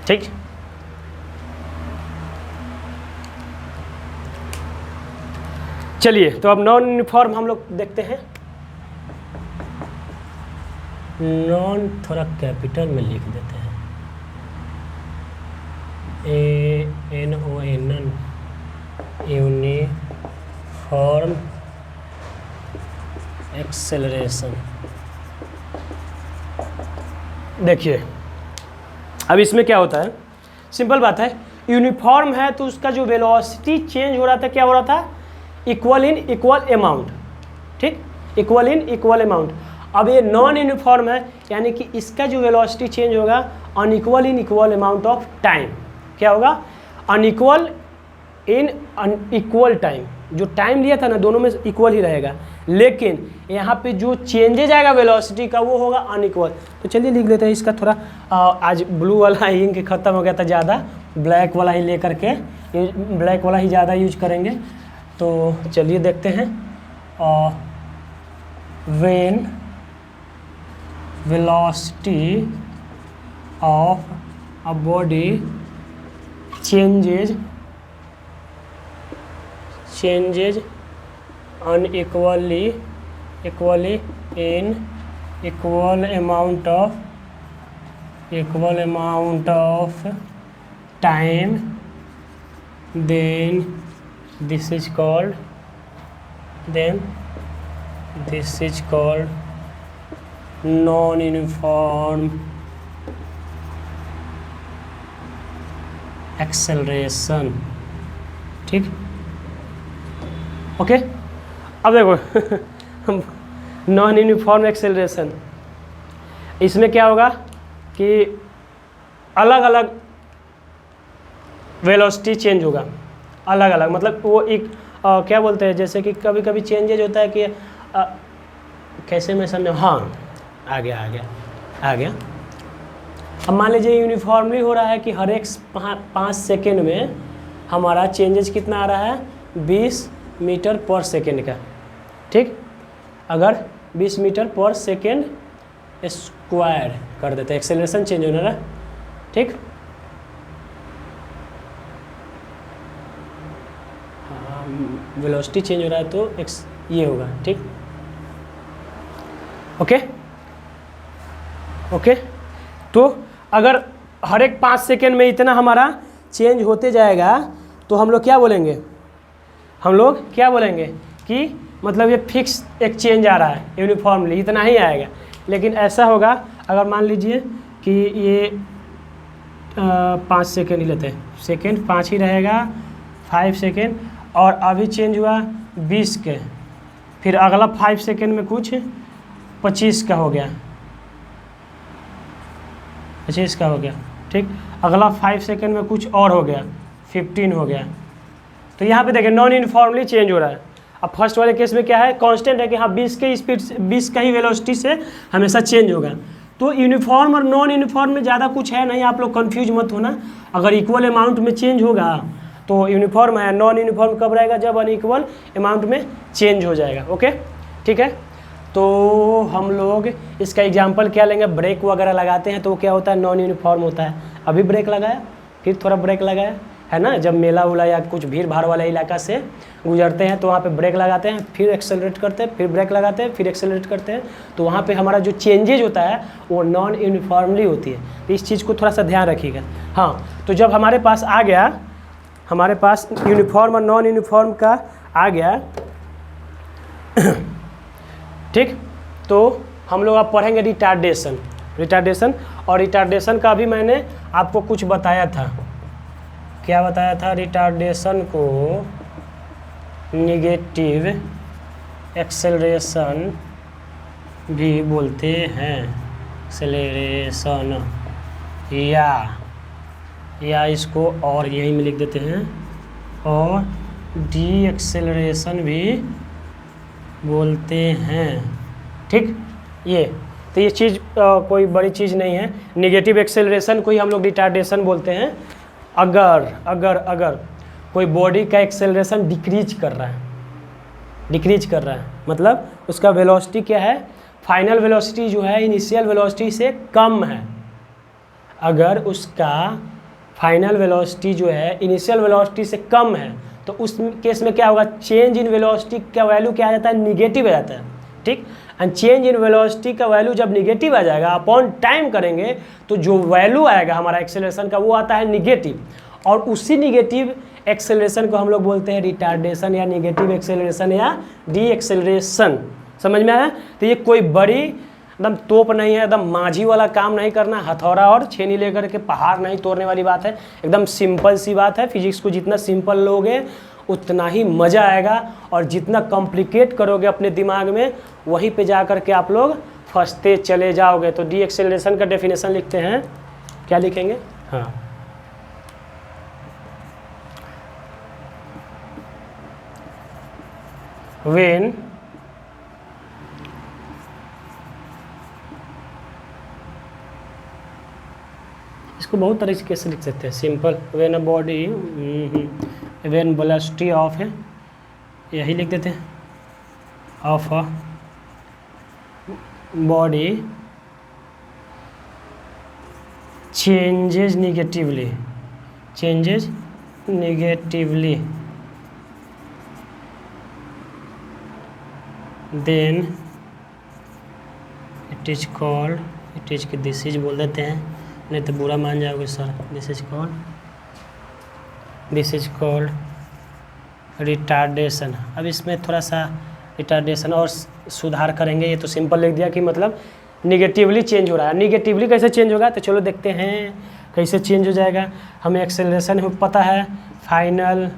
ठीक, चलिए तो अब नॉन यूनिफॉर्म हम लोग देखते हैं। नॉन थोड़ा कैपिटल में लिख देते हैं, ANON, यूनिफॉर्म एक्सेलरेशन। देखिए अब इसमें क्या होता है, सिंपल बात है, यूनिफॉर्म है तो उसका जो वेलोसिटी चेंज हो रहा था, क्या हो रहा था, इक्वल इन इक्वल अमाउंट। ठीक, इक्वल इन इक्वल अमाउंट। अब ये नॉन यूनिफॉर्म है, यानी कि इसका जो वेलोसिटी चेंज होगा unequal in equal amount of time. क्या होगा, अनइक्वल इन अनइक्वल टाइम, जो टाइम लिया था ना दोनों में इक्वल ही रहेगा, लेकिन यहाँ पे जो चेंजेज आएगा वेलोसिटी का वो होगा अनइक्वल। तो चलिए लिख लेते हैं इसका थोड़ा, आज ब्लू वाला इंक खत्म हो गया था, ज़्यादा ब्लैक वाला ही लेकर के, ब्लैक वाला ही ज़्यादा यूज करेंगे। तो चलिए देखते हैं, when velocity of a body changes unequally in equal amount of time, then this is called non-uniform acceleration। ठीक, ओके। अब देखो नॉन यूनिफॉर्म एक्सेलरेशन, इसमें क्या होगा कि अलग अलग वेलोसिटी चेंज होगा, अलग अलग, मतलब वो एक क्या बोलते हैं, जैसे कि कभी कभी चेंजेज होता है कि कैसे मैं समझ, हाँ आ गया। अब मान लीजिए यूनिफॉर्मली हो रहा है कि हर एक 5 सेकेंड में हमारा चेंजेज कितना आ रहा है, 20 मीटर पर सेकेंड का। ठीक, अगर 20 मीटर पर सेकेंड स्क्वायर कर देते हैं, एक्सेलरेशन चेंज होना ना। ठीक, वेलोसिटी चेंज हो रहा है तो ये होगा। ठीक, ओके। तो अगर हर एक 5 सेकेंड में इतना हमारा चेंज होते जाएगा तो हम लोग क्या बोलेंगे, कि मतलब ये फिक्स एक चेंज आ रहा है, यूनिफॉर्मली इतना ही आएगा। लेकिन ऐसा होगा अगर मान लीजिए कि ये 5 सेकेंड ही लेते हैं, सेकेंड 5 ही रहेगा, 5 सेकेंड, और अभी चेंज हुआ 20 के, फिर अगला 5 सेकेंड में कुछ 25 का हो गया, 25 का हो गया, ठीक। अगला 5 सेकेंड में कुछ और हो गया, 15 हो गया। तो यहाँ पे देखिए नॉन यूनिफॉर्मली चेंज हो रहा है। अब फर्स्ट वाले केस में क्या है, कांस्टेंट है कि हाँ 20 के स्पीड से, 20 का ही वेलोसिटी से हमेशा चेंज होगा। तो यूनिफॉर्म और नॉन यूनिफॉर्म में ज़्यादा कुछ है नहीं, आप लोग कंफ्यूज मत होना। अगर इक्वल अमाउंट में चेंज होगा तो यूनिफॉर्म है, नॉन यूनिफॉर्म कब रहेगा, जब अनइक्वल अमाउंट में चेंज हो जाएगा। ओके, ठीक है। तो हम लोग इसका एग्जांपल क्या लेंगे, ब्रेक वगैरह लगाते हैं तो क्या होता है, नॉन यूनिफॉर्म होता है। अभी ब्रेक लगाया, फिर थोड़ा ब्रेक लगाया, है ना। जब मेला उला या कुछ भीड़ भाड़ वाला इलाका से गुजरते हैं तो वहाँ पे ब्रेक लगाते हैं, फिर एक्सेलरेट करते हैं, फिर ब्रेक लगाते हैं, फिर एक्सेलरेट करते हैं। तो वहाँ पे हमारा जो चेंजेज होता है वो नॉन यूनिफॉर्मली होती है। तो इस चीज़ को थोड़ा सा ध्यान रखिएगा। हाँ, तो जब हमारे पास आ गया, हमारे पास यूनिफॉर्म और नॉन यूनिफॉर्म का आ गया, ठीक। तो हम लोग अब पढ़ेंगे रिटार्डेशन। रिटार्डेशन, और रिटार्डेशन का भी मैंने आपको कुछ बताया था। क्या बताया था, रिटार्डेशन को नेगेटिव एक्सेलरेशन भी बोलते हैं। एक्सेलरेशन या इसको और यहीं में लिख देते हैं, और डी एक्सेलरेशन भी बोलते हैं, ठीक। ये तो ये चीज़ कोई बड़ी चीज़ नहीं है। नेगेटिव एक्सेलरेशन को ही हम लोग रिटार्डेशन बोलते हैं। अगर कोई बॉडी का एक्सेलरेशन डिक्रीज कर रहा है, मतलब उसका वेलोसिटी क्या है, फाइनल वेलोसिटी जो है इनिशियल वेलोसिटी से कम है। अगर उसका फाइनल वेलोसिटी जो है इनिशियल वेलोसिटी से कम है तो उस केस में क्या होगा, चेंज इन वेलोसिटी का वैल्यू क्या आ जाता है, निगेटिव आ जाता है, ठीक। एंड चेंज इन वेलोसिटी का वैल्यू जब निगेटिव आ जाएगा, अपॉन टाइम करेंगे तो जो वैल्यू आएगा हमारा एक्सेलरेशन का वो आता है निगेटिव, और उसी निगेटिव एक्सेलरेशन को हम लोग बोलते हैं रिटार्डेशन या निगेटिव एक्सेलरेशन या डी एक्सेलरेशन। समझ में आया। तो ये कोई बड़ी एकदम तोप नहीं है, एकदम माझी वाला काम नहीं करना, हथौड़ा और छेनी लेकर के पहाड़ नहीं तोड़ने वाली बात है। एकदम सिंपल सी बात है। फिजिक्स को जितना सिंपल लोगे उतना ही मज़ा आएगा, और जितना कॉम्प्लिकेट करोगे अपने दिमाग में वहीं पे जा कर के आप लोग फंसते चले जाओगे। तो डी एक्सेलरेशन का डेफिनेशन लिखते हैं, क्या लिखेंगे, हाँ, when इसको बहुत तरीके से लिख सकते हैं, simple. When a body, when velocity of है, यही लिख देते हैं, of a body changes negatively, then it is called, it is के दिस इज बोल देते हैं, नहीं तो बुरा मान जाओगे sir. This is called retardation. अब इसमें थोड़ा सा रिटार्डेशन और सुधार करेंगे। ये तो सिंपल लिख दिया कि मतलब निगेटिवली चेंज हो रहा है। निगेटिवली कैसे चेंज होगा, तो चलो देखते हैं कैसे चेंज हो जाएगा। हमें एक्सेलरेशन हमें पता है, final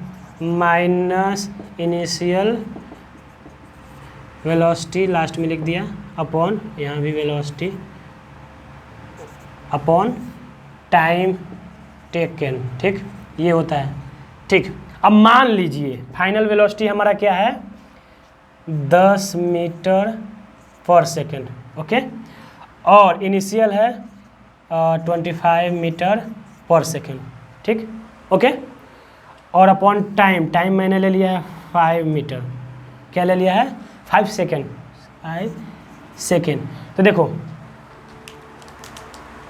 minus initial velocity, last में लिख दिया, अपॉन, यहाँ भी वेलोसिटी, अपॉन टाइम टेकन, ठीक। ये होता है, ठीक। अब मान लीजिए फाइनल वेलोसिटी हमारा क्या है, 10 मीटर पर सेकेंड, ओके, और इनिशियल है 25 मीटर पर सेकेंड, ठीक, ओके। और अपॉन टाइम मैंने ले लिया है 5 मीटर, क्या ले लिया है, 5 सेकेंड। तो देखो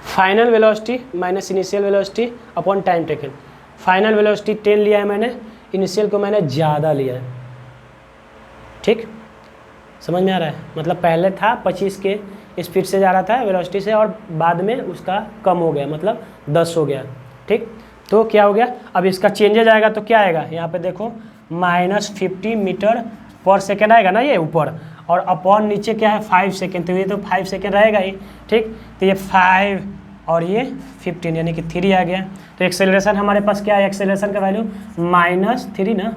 final velocity minus initial velocity upon time taken. Final velocity 10 लिया है मैंने, इनिशियल को मैंने ज़्यादा लिया है, ठीक। समझ में आ रहा है, मतलब पहले था 25 के स्पीड से जा रहा था वेलोसिटी से, और बाद में उसका कम हो गया, मतलब 10 हो गया, ठीक। तो क्या हो गया, अब इसका चेंजेज आएगा तो क्या आएगा, यहाँ पे देखो -50 मीटर पर सेकेंड आएगा ना ये ऊपर, और अपॉन नीचे क्या है 5 सेकेंड, तो ये तो 5 सेकेंड रहेगा ही, ठीक। तो ये 5 और ये 15 यानी कि 3 आ गया। तो एक्सेलरेशन हमारे पास क्या है, एक्सेलरेशन का वैल्यू -3 ना,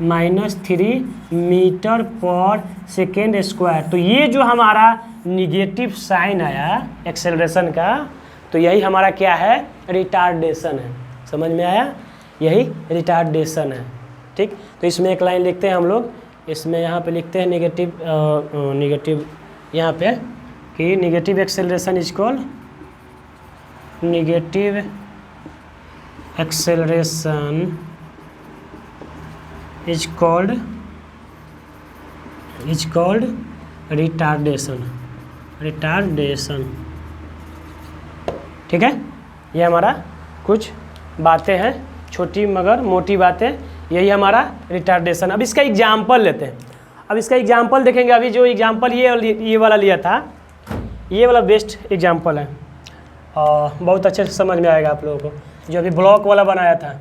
-3 मीटर पर सेकेंड स्क्वायर। तो ये जो हमारा निगेटिव साइन आया एक्सेलरेशन का, तो यही हमारा क्या है, रिटार्डेशन है। समझ में आया, यही रिटार्डेशन है। ठीक, तो इसमें एक लाइन लिखते हैं हम लोग, इसमें यहाँ पे लिखते हैं निगेटिव यहाँ पे कि negative acceleration is called, negative acceleration is called retardation. ठीक है, ये हमारा कुछ बातें हैं, छोटी मगर मोटी बातें, यही हमारा रिटार्डेशन। अब इसका एग्जाम्पल लेते हैं। अब इसका एग्जाम्पल देखेंगे। अभी जो एग्जाम्पल ये वाला लिया था, ये वाला बेस्ट एग्जाम्पल है और बहुत अच्छे से समझ में आएगा आप लोगों को। जो अभी ब्लॉक वाला बनाया था,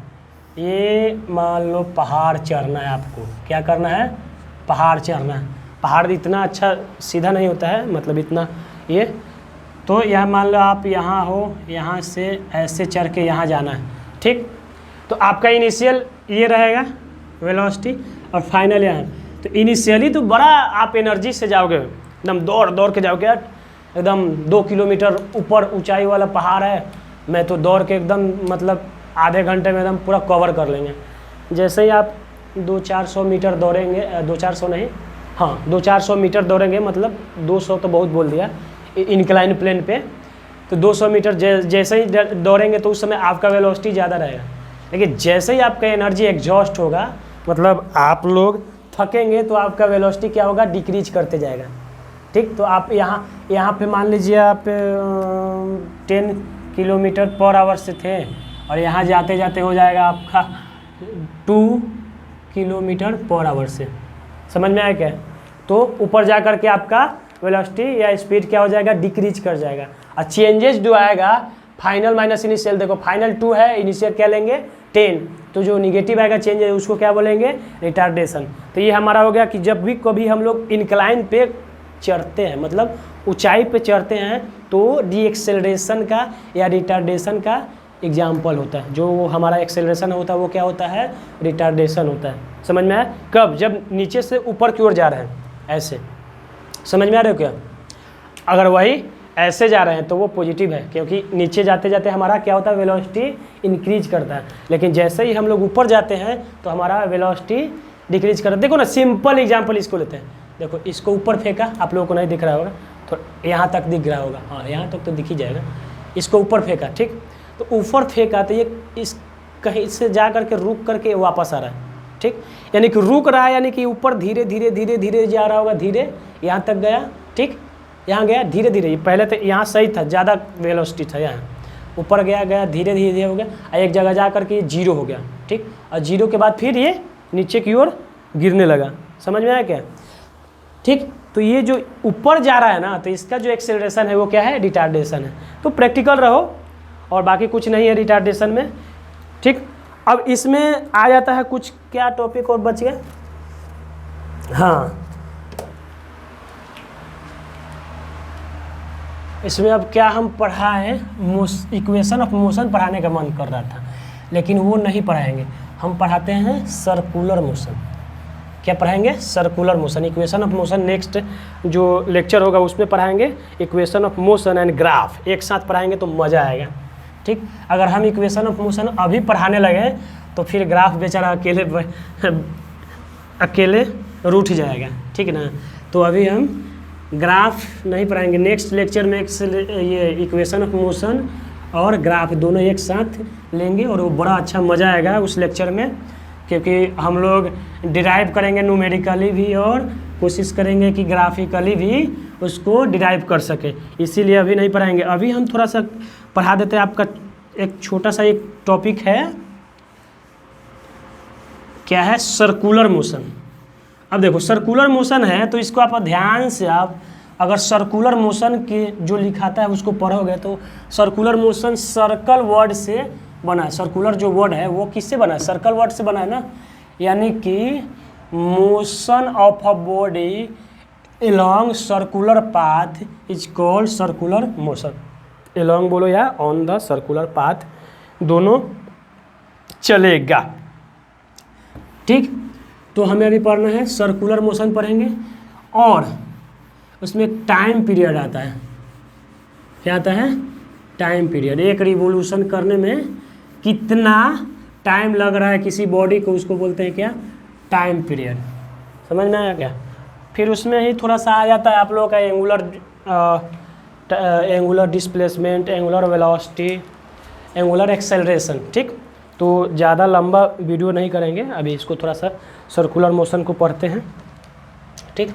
ये मान लो पहाड़ चढ़ना है आपको, क्या करना है, पहाड़ चढ़ना है। पहाड़ इतना अच्छा सीधा नहीं होता है, मतलब इतना ये, तो यह मान लो आप यहाँ हो, यहाँ से ऐसे चढ़ के यहाँ जाना है। ठीक, तो आपका इनिशियल ये रहेगा वेलोसिटी और फाइनल यहाँ। तो इनिशियली तो बड़ा आप एनर्जी से जाओगे, एकदम दौड़ के जाओगे, एकदम 2 किलोमीटर ऊपर ऊंचाई वाला पहाड़ है, मैं तो दौड़ के एकदम मतलब आधे घंटे में एकदम पूरा कवर कर लेंगे। जैसे ही आप 200-400 मीटर दौड़ेंगे, 200-400 नहीं, हाँ 200-400 मीटर दौड़ेंगे, मतलब 200 तो बहुत बोल दिया, इंक्लाइन प्लेन पे, तो 200 मीटर जैसे ही दौड़ेंगे तो उस समय आपका वेलोसिटी ज़्यादा रहेगा। लेकिन जैसे ही आपका एनर्जी एग्जॉस्ट होगा, मतलब आप लोग थकेंगे, तो आपका वेलोसिटी क्या होगा, डिक्रीज करते जाएगा। ठीक, तो आप यहाँ पे मान लीजिए आप 10 किलोमीटर पर आवर से थे और यहाँ जाते जाते हो जाएगा आपका 2 किलोमीटर पर आवर से। समझ में आया क्या? तो ऊपर जा कर के आपका वेलोसिटी या स्पीड क्या हो जाएगा, डिक्रीज कर जाएगा। और चेंजेस जो आएगा फाइनल माइनस इनिशियल, देखो फाइनल 2 है, इनिशियल क्या लेंगे 10, तो जो निगेटिव आएगा चेंज है उसको क्या बोलेंगे, रिटार्डेशन। तो ये हमारा हो गया कि जब भी कभी हम लोग इंक्लाइन पे चढ़ते हैं, मतलब ऊंचाई पे चढ़ते हैं, तो डीएक्सेलरेशन का या रिटार्डेशन का एग्जाम्पल होता है। जो हमारा एक्सेलरेशन होता है वो क्या होता है, रिटार्डेशन होता है। समझ में आया? कब, जब नीचे से ऊपर की ओर जा रहे हैं, ऐसे। समझ में आ रहे हो क्या? अगर वही ऐसे जा रहे हैं तो वो पॉजिटिव है, क्योंकि नीचे जाते जाते हमारा क्या होता है, वेलोसिटी इंक्रीज करता है। लेकिन जैसे ही हम लोग ऊपर जाते हैं तो हमारा वेलोसिटी डिक्रीज करता है। देखो ना, सिंपल एग्जांपल इसको लेते हैं। देखो इसको ऊपर फेंका, आप लोगों को नहीं दिख रहा होगा, तो यहाँ तक दिख रहा होगा, हाँ यहाँ तक तो दिख ही जाएगा। इसको ऊपर फेंका, ठीक, तो ऊपर फेंका तो ये इस कहीं से जा करके रुक करके वापस आ रहा है। ठीक, यानी कि रुक रहा है, यानी कि ऊपर धीरे धीरे धीरे धीरे जा रहा होगा, धीरे यहाँ तक गया, ठीक, यहाँ गया धीरे धीरे। पहले तो यहाँ सही था, ज़्यादा वेलोसिटी था, यहाँ ऊपर गया धीरे धीरे धीरे हो गया, और एक जगह जा करके ये 0 हो गया। ठीक, और 0 के बाद फिर ये नीचे की ओर गिरने लगा। समझ में आया क्या? ठीक, तो ये जो ऊपर जा रहा है ना, तो इसका जो एक्सेलरेशन है वो क्या है, रिटार्डेशन है। तो प्रैक्टिकल रहो, और बाकी कुछ नहीं है रिटार्डेशन में। ठीक, अब इसमें आ जाता है कुछ, क्या टॉपिक और बच गया, हाँ इसमें अब क्या हम पढ़ाएं, इक्वेशन ऑफ मोशन पढ़ाने का मन कर रहा था, लेकिन वो नहीं पढ़ाएंगे। हम पढ़ाते हैं सर्कुलर मोशन। क्या पढ़ाएंगे, circular motion. Equation of motion next जो लेक्चर होगा उसमें पढ़ाएंगे। Equation of motion and graph एक साथ पढ़ाएंगे तो मज़ा आएगा। ठीक, अगर हम इक्वेशन ऑफ मोशन अभी पढ़ाने लगे तो फिर ग्राफ बेचारा अकेले रूठ जाएगा। ठीक है ना, तो अभी हम ग्राफ नहीं पढ़ाएंगे। नेक्स्ट लेक्चर में ये इक्वेशन ऑफ मोशन और ग्राफ दोनों एक साथ लेंगे, और वो बड़ा अच्छा मज़ा आएगा उस लेक्चर में, क्योंकि हम लोग डिराइव करेंगे न्यूमेरिकली भी, और कोशिश करेंगे कि ग्राफिकली भी उसको डिराइव कर सके। इसीलिए अभी नहीं पढ़ाएंगे। अभी हम थोड़ा सा पढ़ा देते हैं। आपका एक छोटा सा एक टॉपिक है, क्या है, सर्कुलर मोशन। अब देखो सर्कुलर मोशन है, तो इसको आप ध्यान से, आप अगर सर्कुलर मोशन के जो लिखाता है उसको पढ़ोगे तो सर्कुलर मोशन सर्कल वर्ड से बना है। सर्कुलर जो वर्ड है वो किससे बना है, सर्कल वर्ड से बना है ना, यानी कि motion of a body along circular path is called circular motion. Along बोलो या ऑन द सर्कुलर पाथ, दोनों चलेगा। ठीक, तो हमें अभी पढ़ना है सर्कुलर मोशन पढ़ेंगे, और उसमें टाइम पीरियड आता है। क्या आता है? Time period. एक रिवोल्यूशन करने में कितना टाइम लग रहा है किसी बॉडी को, उसको बोलते हैं क्या? Time period. समझ में आया क्या? फिर उसमें ही थोड़ा सा आ जाता है आप लोगों का angular displacement, angular velocity, angular acceleration. ठीक, तो ज़्यादा लंबा वीडियो नहीं करेंगे, अभी इसको थोड़ा सा सर्कुलर मोशन को पढ़ते हैं। ठीक,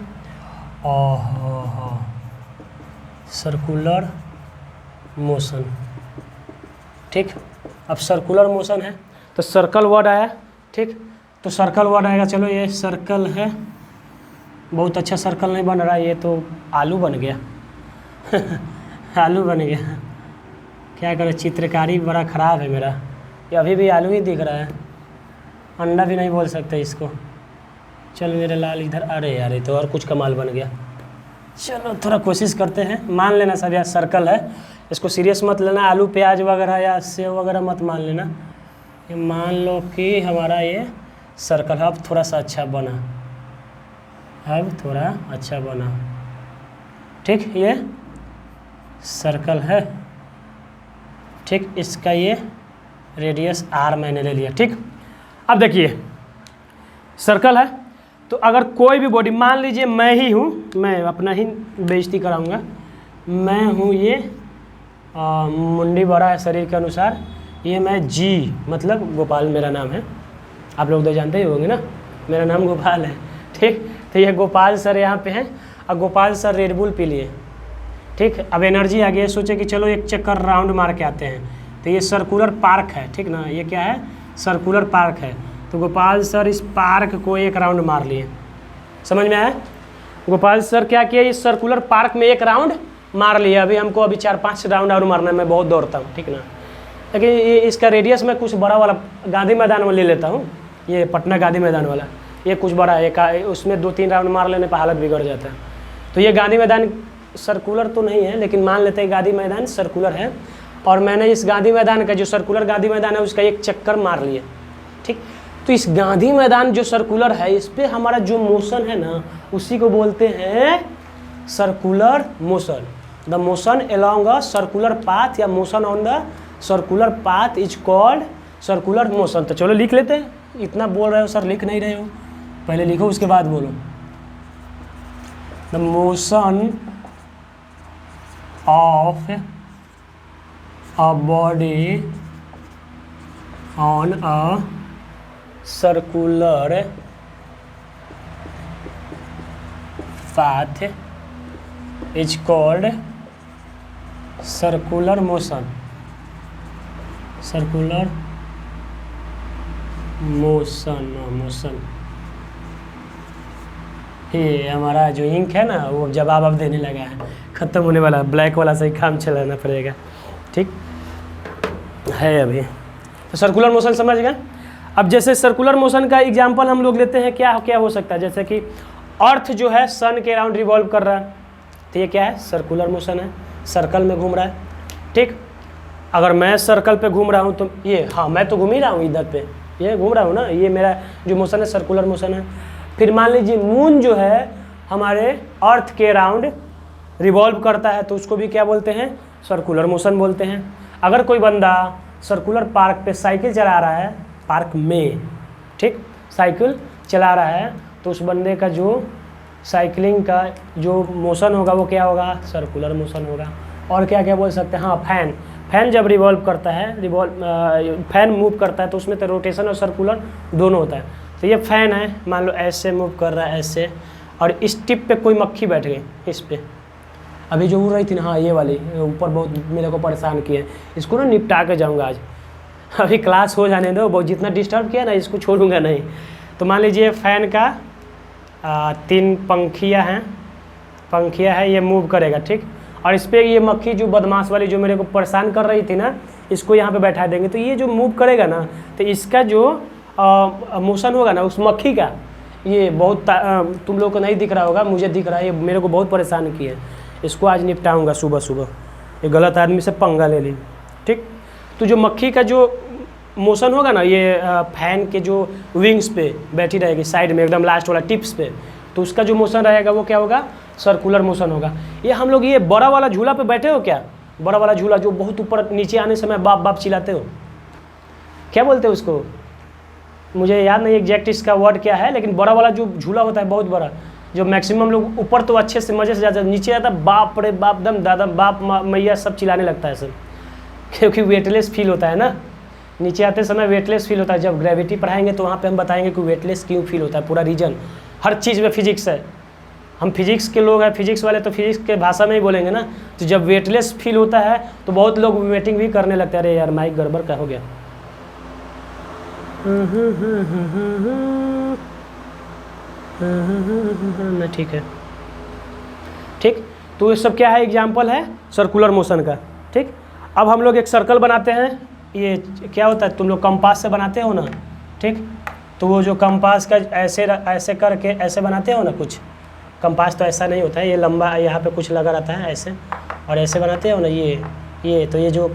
सर्कुलर मोशन। ठीक, अब सर्कुलर मोशन है तो सर्कल वर्ड आया। ठीक, तो सर्कल वर्ड आएगा। चलो ये सर्कल है, बहुत अच्छा सर्कल नहीं बन रहा, ये तो आलू बन गया आलू बन गया, क्या करें, चित्रकारी बड़ा ख़राब है मेरा, ये अभी भी आलू ही दिख रहा है, अंडा भी नहीं बोल सकते इसको। चल मेरे लाल इधर, अरे यार ये तो और कुछ कमाल बन गया। चलो थोड़ा कोशिश करते हैं, मान लेना सब यार सर्कल है, इसको सीरियस मत लेना, आलू प्याज वगैरह या सेव वगैरह मत मान लेना। ये मान लो कि हमारा ये सर्कल अब थोड़ा सा अच्छा बना, अब थोड़ा अच्छा बना। ठीक, ये सर्कल है। ठीक, इसका ये रेडियस r मैंने ले लिया। ठीक, अब देखिए सर्कल है, तो अगर कोई भी बॉडी, मान लीजिए मैं ही हूँ, मैं अपना ही बेइज्जती कराऊंगा, मैं हूँ ये मुंडी बड़ा है शरीर के अनुसार, ये मैं जी मतलब गोपाल मेरा नाम है, आप लोग तो जानते ही होंगे ना, मेरा नाम गोपाल है। ठीक, तो ये गोपाल सर यहाँ पे हैं, और Gopal sir red bull P लिए। ठीक, अब एनर्जी आ गई, सोचे कि चलो एक चक्कर राउंड मार के आते हैं, तो ये सर्कुलर पार्क है। ठीक ना, ये क्या है? सर्कुलर पार्क है। तो गोपाल सर इस पार्क को एक राउंड मार लिए, समझ में आया? गोपाल सर क्या किया, इस सर्कुलर पार्क में एक राउंड मार लिया। अभी 4-5 राउंड और मारना है, मैं बहुत दौड़ता हूँ। ठीक ना, लेकिन ये इसका रेडियस मैं कुछ बड़ा वाला गांधी मैदान में ले लेता हूँ, ये पटना गांधी मैदान वाला, ये कुछ बड़ा है, उसमें 2-3 राउंड मार लेने पर हालत बिगड़ जाता है। तो ये गांधी मैदान सर्कुलर तो नहीं है, लेकिन मान लेते हैं गांधी मैदान सर्कुलर है, और मैंने इस गांधी मैदान का, जो सर्कुलर गांधी मैदान है, उसका एक चक्कर मार लिया। ठीक, तो इस गांधी मैदान जो सर्कुलर है, इस पे हमारा जो मोशन है ना, उसी को बोलते हैं circular motion. The motion along a circular path या motion on the circular path is called circular motion. तो चलो लिख लेते हैं, इतना बोल रहे हो सर, लिख नहीं रहे हो, पहले लिखो उसके बाद बोलो। The motion of a body on a circular path is called circular motion. Circular motion। ये हमारा जो इंक है ना, वो जवाब अब देने लगा है, ख़त्म होने वाला है, ब्लैक वाला से ही काम चलाना पड़ेगा। ठीक है, अभी तो सर्कुलर मोशन समझ गए। अब जैसे सर्कुलर मोशन का एग्जांपल हम लोग लेते हैं, क्या क्या हो सकता है, जैसे कि अर्थ जो है सन के अराउंड रिवॉल्व कर रहा है, तो ये क्या है? सर्कुलर मोशन है, सर्कल में घूम रहा है। ठीक, अगर मैं सर्कल पे घूम रहा हूँ तो ये, हाँ मैं तो घूम ही रहा हूँ इधर पे, ये घूम रहा हूँ ना, ये मेरा जो मोशन है सर्कुलर मोशन है। फिर मान लीजिए मून जो है हमारे अर्थ के अराउंड रिवॉल्व करता है, तो उसको भी क्या बोलते हैं? सर्कुलर मोशन बोलते हैं। अगर कोई बंदा सर्कुलर पार्क पे साइकिल चला रहा है, पार्क में, ठीक, साइकिल चला रहा है, तो उस बंदे का जो साइकिलिंग का जो मोशन होगा वो क्या होगा? सर्कुलर मोशन होगा। और क्या क्या बोल सकते हैं? हाँ, फैन जब रिवॉल्व करता है, फैन मूव करता है, तो उसमें तो रोटेशन और सर्कुलर दोनों होता है। तो ये फैन है, मान लो ऐसे मूव कर रहा है, ऐसे, और इस टिप पे कोई मक्खी बैठ गई, इस पे अभी जो उड़ रही थी ना, हाँ ये वाली ऊपर बहुत मेरे को परेशान किए, इसको ना निपटा के जाऊँगा आज, अभी क्लास हो जाने दो, बहुत जितना डिस्टर्ब किया ना इसको छोड़ूंगा नहीं। तो मान लीजिए फैन का 3 पंखियाँ हैं, ये मूव करेगा, ठीक, और इस पर ये मक्खी जो बदमाश वाली जो मेरे को परेशान कर रही थी ना, इसको यहाँ पे बैठा देंगे, तो ये जो मूव करेगा ना, तो इसका जो मोशन होगा ना उस मक्खी का, ये बहुत तुम लोग को नहीं दिख रहा होगा, मुझे दिख रहा है, ये मेरे को बहुत परेशान किया है, इसको आज निपटाऊंगा सुबह सुबह। ये गलत आदमी से पंगा ले ली, ठीक। तो जो मक्खी का जो मोशन होगा ना, ये फैन के जो विंग्स पे बैठी रहेगी साइड में एकदम लास्ट वाला टिप्स पे, तो उसका जो मोशन रहेगा वो क्या होगा, सर्कुलर मोशन होगा। ये हम लोग ये बड़ा वाला झूला पे बैठे हो क्या, बड़ा वाला झूला जो बहुत ऊपर नीचे आने समय बाप बाप चिल्लाते हो, क्या बोलते हो उसको, मुझे याद नहीं एग्जैक्ट इसका वर्ड क्या है, लेकिन बड़ा वाला जो झूला होता है बहुत बड़ा, जो मैक्सिमम लोग ऊपर तो अच्छे से मज़े से जाते हैं, नीचे आता बाप रे बाप दम दादा बाप मैया सब चिल्लाने लगता है सब, क्योंकि वेटलेस फील होता है ना, नीचे आते समय वेटलेस फील होता है। जब ग्रेविटी पढ़ाएंगे तो वहाँ पे हम बताएंगे कि वेटलेस क्यों फील होता है, पूरा रीजन, हर चीज़ में फिजिक्स है, हम फिजिक्स के लोग हैं, फिजिक्स वाले तो फिजिक्स के भाषा में ही बोलेंगे ना। तो जब वेटलेस फील होता है तो बहुत लोग वेटिंग भी करने लगते हैं, अरे यार माइक गड़बड़ का हो गया। नहीं ठीक है, ठीक। तो ये सब क्या है, एग्जाम्पल है सर्कुलर मोशन का, ठीक। अब हम लोग एक सर्कल बनाते हैं, ये क्या होता है, तुम लोग कंपास से बनाते हो ना, ठीक। तो वो जो कंपास का ऐसे करके ऐसे बनाते हो ना, कुछ कंपास तो ऐसा नहीं होता है, ये लंबा यहाँ पे कुछ लगा रहता है ऐसे, और ऐसे बनाते हो ना ये तो ये जो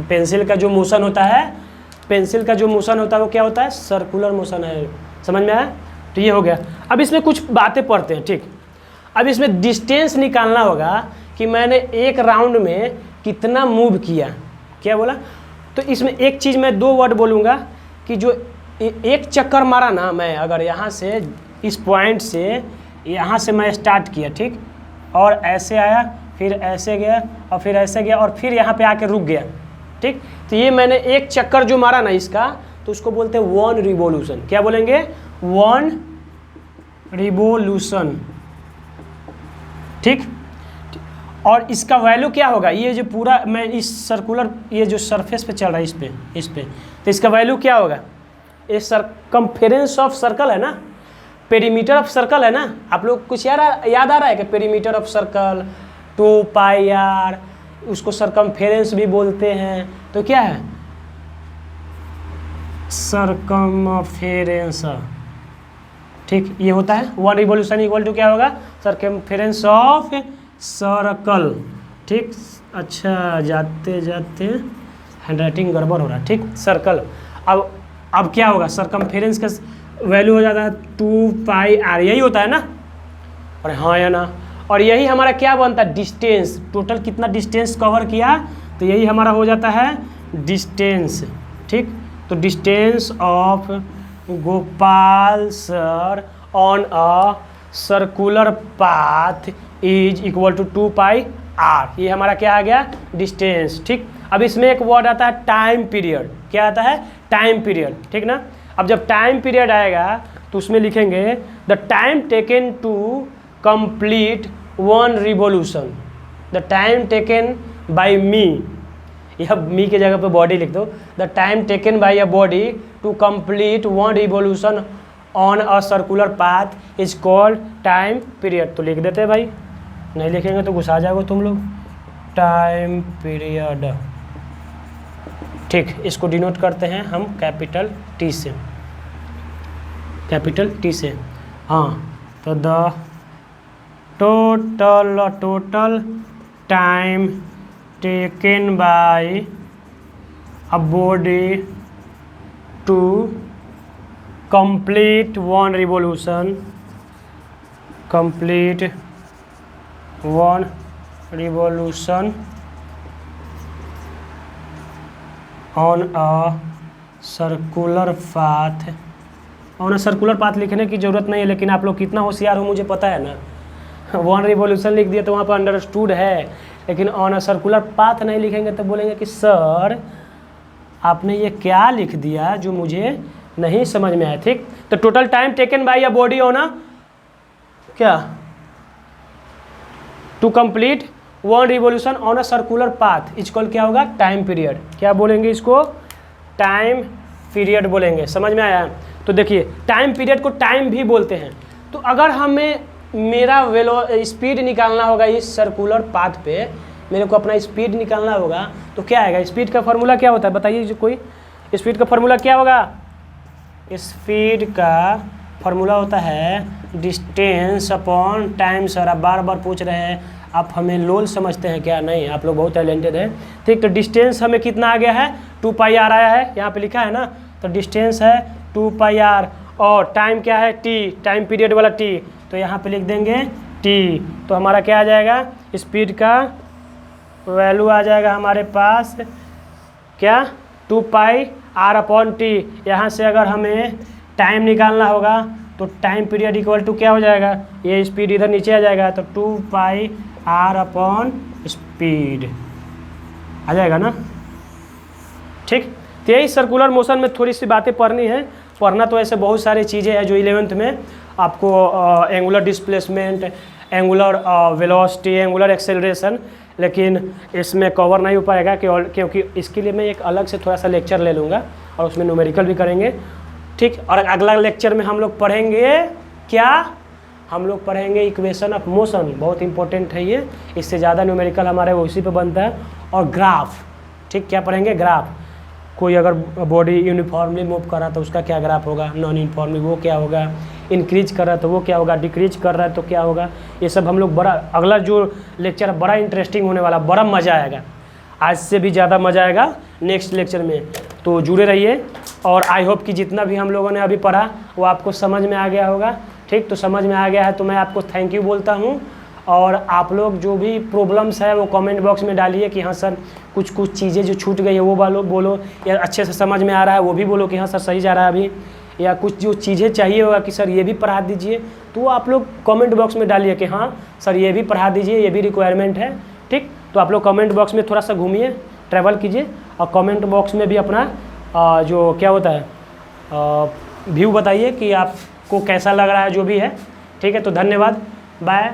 पेंसिल का जो मोशन होता है, पेंसिल का जो मोशन होता है वो क्या होता है, सर्कुलर मोशन है, समझ में आया। तो ये हो गया। अब इसमें कुछ बातें पढ़ते हैं, ठीक। अब इसमें डिस्टेंस निकालना होगा कि मैंने एक राउंड में कितना मूव किया, क्या बोला। तो इसमें एक चीज़ मैं 2 वर्ड बोलूँगा कि जो एक चक्कर मारा ना मैं, अगर यहाँ से इस पॉइंट से यहाँ से मैं स्टार्ट किया, ठीक, और ऐसे आया, फिर ऐसे गया, और फिर ऐसे गया, और फिर यहाँ पे आके रुक गया, ठीक। तो ये मैंने एक चक्कर जो मारा ना इसका, तो उसको बोलते हैं 1 रिवोल्यूशन। क्या बोलेंगे, 1 रिवोल्यूशन, ठीक। और इसका वैल्यू क्या होगा, ये जो पूरा मैं इस सर्कुलर ये जो सरफेस पे चल रहा है इस पे तो इसका वैल्यू क्या होगा, ये सरकमफेरेंस ऑफ सर्कल है ना, पेरीमीटर ऑफ सर्कल है ना। आप लोग कुछ याद आ रहा है कि perimeter of circle 2 pi r, उसको सरकमफेरेंस भी बोलते हैं। तो क्या है, सरकमफेरेंस, ठीक। ये होता है 1 रिवोल्यूशन इक्वल टू क्या होगा, सरकमफेरेंस ऑफ सर्कल, ठीक। अच्छा जाते जाते हैंडराइटिंग गड़बड़ हो रहा है, ठीक। सर्कल, अब क्या होगा, सरकमफेरेंस का वैल्यू हो जाता है 2 पाई आर, यही होता है ना, और हाँ या ना। और यही हमारा क्या बनता है, डिस्टेंस, टोटल कितना डिस्टेंस कवर किया, तो यही हमारा हो जाता है डिस्टेंस, ठीक। तो distance of Gopal sir on a circular path is equal to 2 pi r, ये हमारा क्या आ गया, डिस्टेंस, ठीक। अब इसमें एक वर्ड आता है टाइम पीरियड, क्या आता है, टाइम पीरियड, ठीक ना। अब जब टाइम पीरियड आएगा तो उसमें लिखेंगे the time taken to complete 1 revolution, the time taken by me, यह मी के जगह पे बॉडी लिख दो, the time taken by a body to complete 1 revolution on a circular path is called time period. तो लिख देते हैं भाई, नहीं लिखेंगे तो गुस्सा जाओगे तुम लोग, टाइम पीरियड, ठीक। इसको डिनोट करते हैं हम कैपिटल टी से, कैपिटल टी से, हाँ। तो the total time taken by a body to complete 1 revolution, complete 1 revolution on a circular path, on a circular path लिखने की ज़रूरत नहीं है, लेकिन आप लोग कितना होशियार हो मुझे पता है ना, 1 रिवोल्यूशन लिख दिया तो वहाँ पर अंडरस्टूड है, लेकिन ऑन अ सर्कुलर पाथ नहीं लिखेंगे तो बोलेंगे कि सर आपने ये क्या लिख दिया जो मुझे नहीं समझ में आया, ठीक। तो total time taken by a body on a क्या, to complete 1 revolution on a circular path is called क्या होगा, टाइम पीरियड। क्या बोलेंगे इसको, टाइम पीरियड बोलेंगे, समझ में आया। तो देखिए टाइम पीरियड को टाइम भी बोलते हैं। तो अगर हमें मेरा स्पीड निकालना होगा इस सर्कुलर पाथ पे, मेरे को अपना स्पीड निकालना होगा, तो क्या आएगा, स्पीड का फार्मूला क्या होता है बताइए, जो कोई स्पीड का फार्मूला क्या होगा, स्पीड का फार्मूला होता है डिस्टेंस अपॉन टाइम। सर आप बार बार पूछ रहे हैं, आप हमें लोल समझते हैं क्या? नहीं, आप लोग बहुत टैलेंटेड हैं। ठीक, तो डिस्टेंस हमें कितना आ गया है? 2 पाई आर आया है, यहाँ पे लिखा है ना। तो डिस्टेंस है 2 पाई आर और टाइम क्या है? टी, टाइम पीरियड वाला टी, तो यहाँ पे लिख देंगे टी। तो हमारा क्या आ जाएगा? स्पीड का वैल्यू आ जाएगा हमारे पास क्या? 2 पाई आर अपॉन टी। यहाँ से अगर हमें टाइम निकालना होगा तो टाइम पीरियड इक्वल टू क्या हो जाएगा? ये स्पीड इधर नीचे आ जाएगा, तो 2 पाई आर अपॉन स्पीड आ जाएगा ना। ठीक, तो यही सर्कुलर मोशन में थोड़ी सी बातें पढ़नी है। पढ़ना तो ऐसे बहुत सारी चीज़ें हैं जो 11th में आपको angular displacement, angular velocity, angular acceleration, लेकिन इसमें कवर नहीं हो पाएगा क्योंकि इसके लिए मैं एक अलग से थोड़ा सा लेक्चर ले लूँगा और उसमें न्यूमेरिकल भी करेंगे। ठीक, और अगला लेक्चर में हम लोग पढ़ेंगे क्या? हम लोग पढ़ेंगे इक्वेशन ऑफ मोशन, बहुत इंपॉर्टेंट है ये, इससे ज़्यादा न्यूमेरिकल हमारे उसी पे बनता है। और ग्राफ, ठीक, क्या पढ़ेंगे? ग्राफ। कोई अगर बॉडी यूनिफॉर्मली मूव कर रहा है तो उसका क्या ग्राफ होगा, नॉन यूनिफॉर्मली वो क्या होगा, इंक्रीज कर रहा है तो वो क्या होगा, डिक्रीज कर रहा है तो क्या होगा। ये सब हम लोग बड़ा, अगला जो लेक्चर बड़ा इंटरेस्टिंग होने वाला, बड़ा मज़ा आएगा, आज से भी ज़्यादा मज़ा आएगा नेक्स्ट लेक्चर में। तो जुड़े रहिए और आई होप कि जितना भी हम लोगों ने अभी पढ़ा वो आपको समझ में आ गया होगा। ठीक, तो समझ में आ गया है तो मैं आपको थैंक यू बोलता हूँ। और आप लोग जो भी प्रॉब्लम्स है वो कमेंट बॉक्स में डालिए कि हाँ सर कुछ चीज़ें जो छूट गई है वो बोलो, या अच्छे से समझ में आ रहा है वो भी बोलो कि हाँ सर सही जा रहा है अभी, या कुछ जो चीज़ें चाहिए होगा कि सर ये भी पढ़ा दीजिए, तो आप लोग कमेंट बॉक्स में डालिए कि हाँ सर ये भी पढ़ा दीजिए, ये भी रिक्वायरमेंट है। ठीक, तो आप लोग कमेंट बॉक्स में थोड़ा सा घूमिए, ट्रैवल कीजिए और कमेंट बॉक्स में भी अपना जो क्या होता है व्यू बताइए कि आपको कैसा लग रहा है जो भी है। ठीक है, तो धन्यवाद, बाय।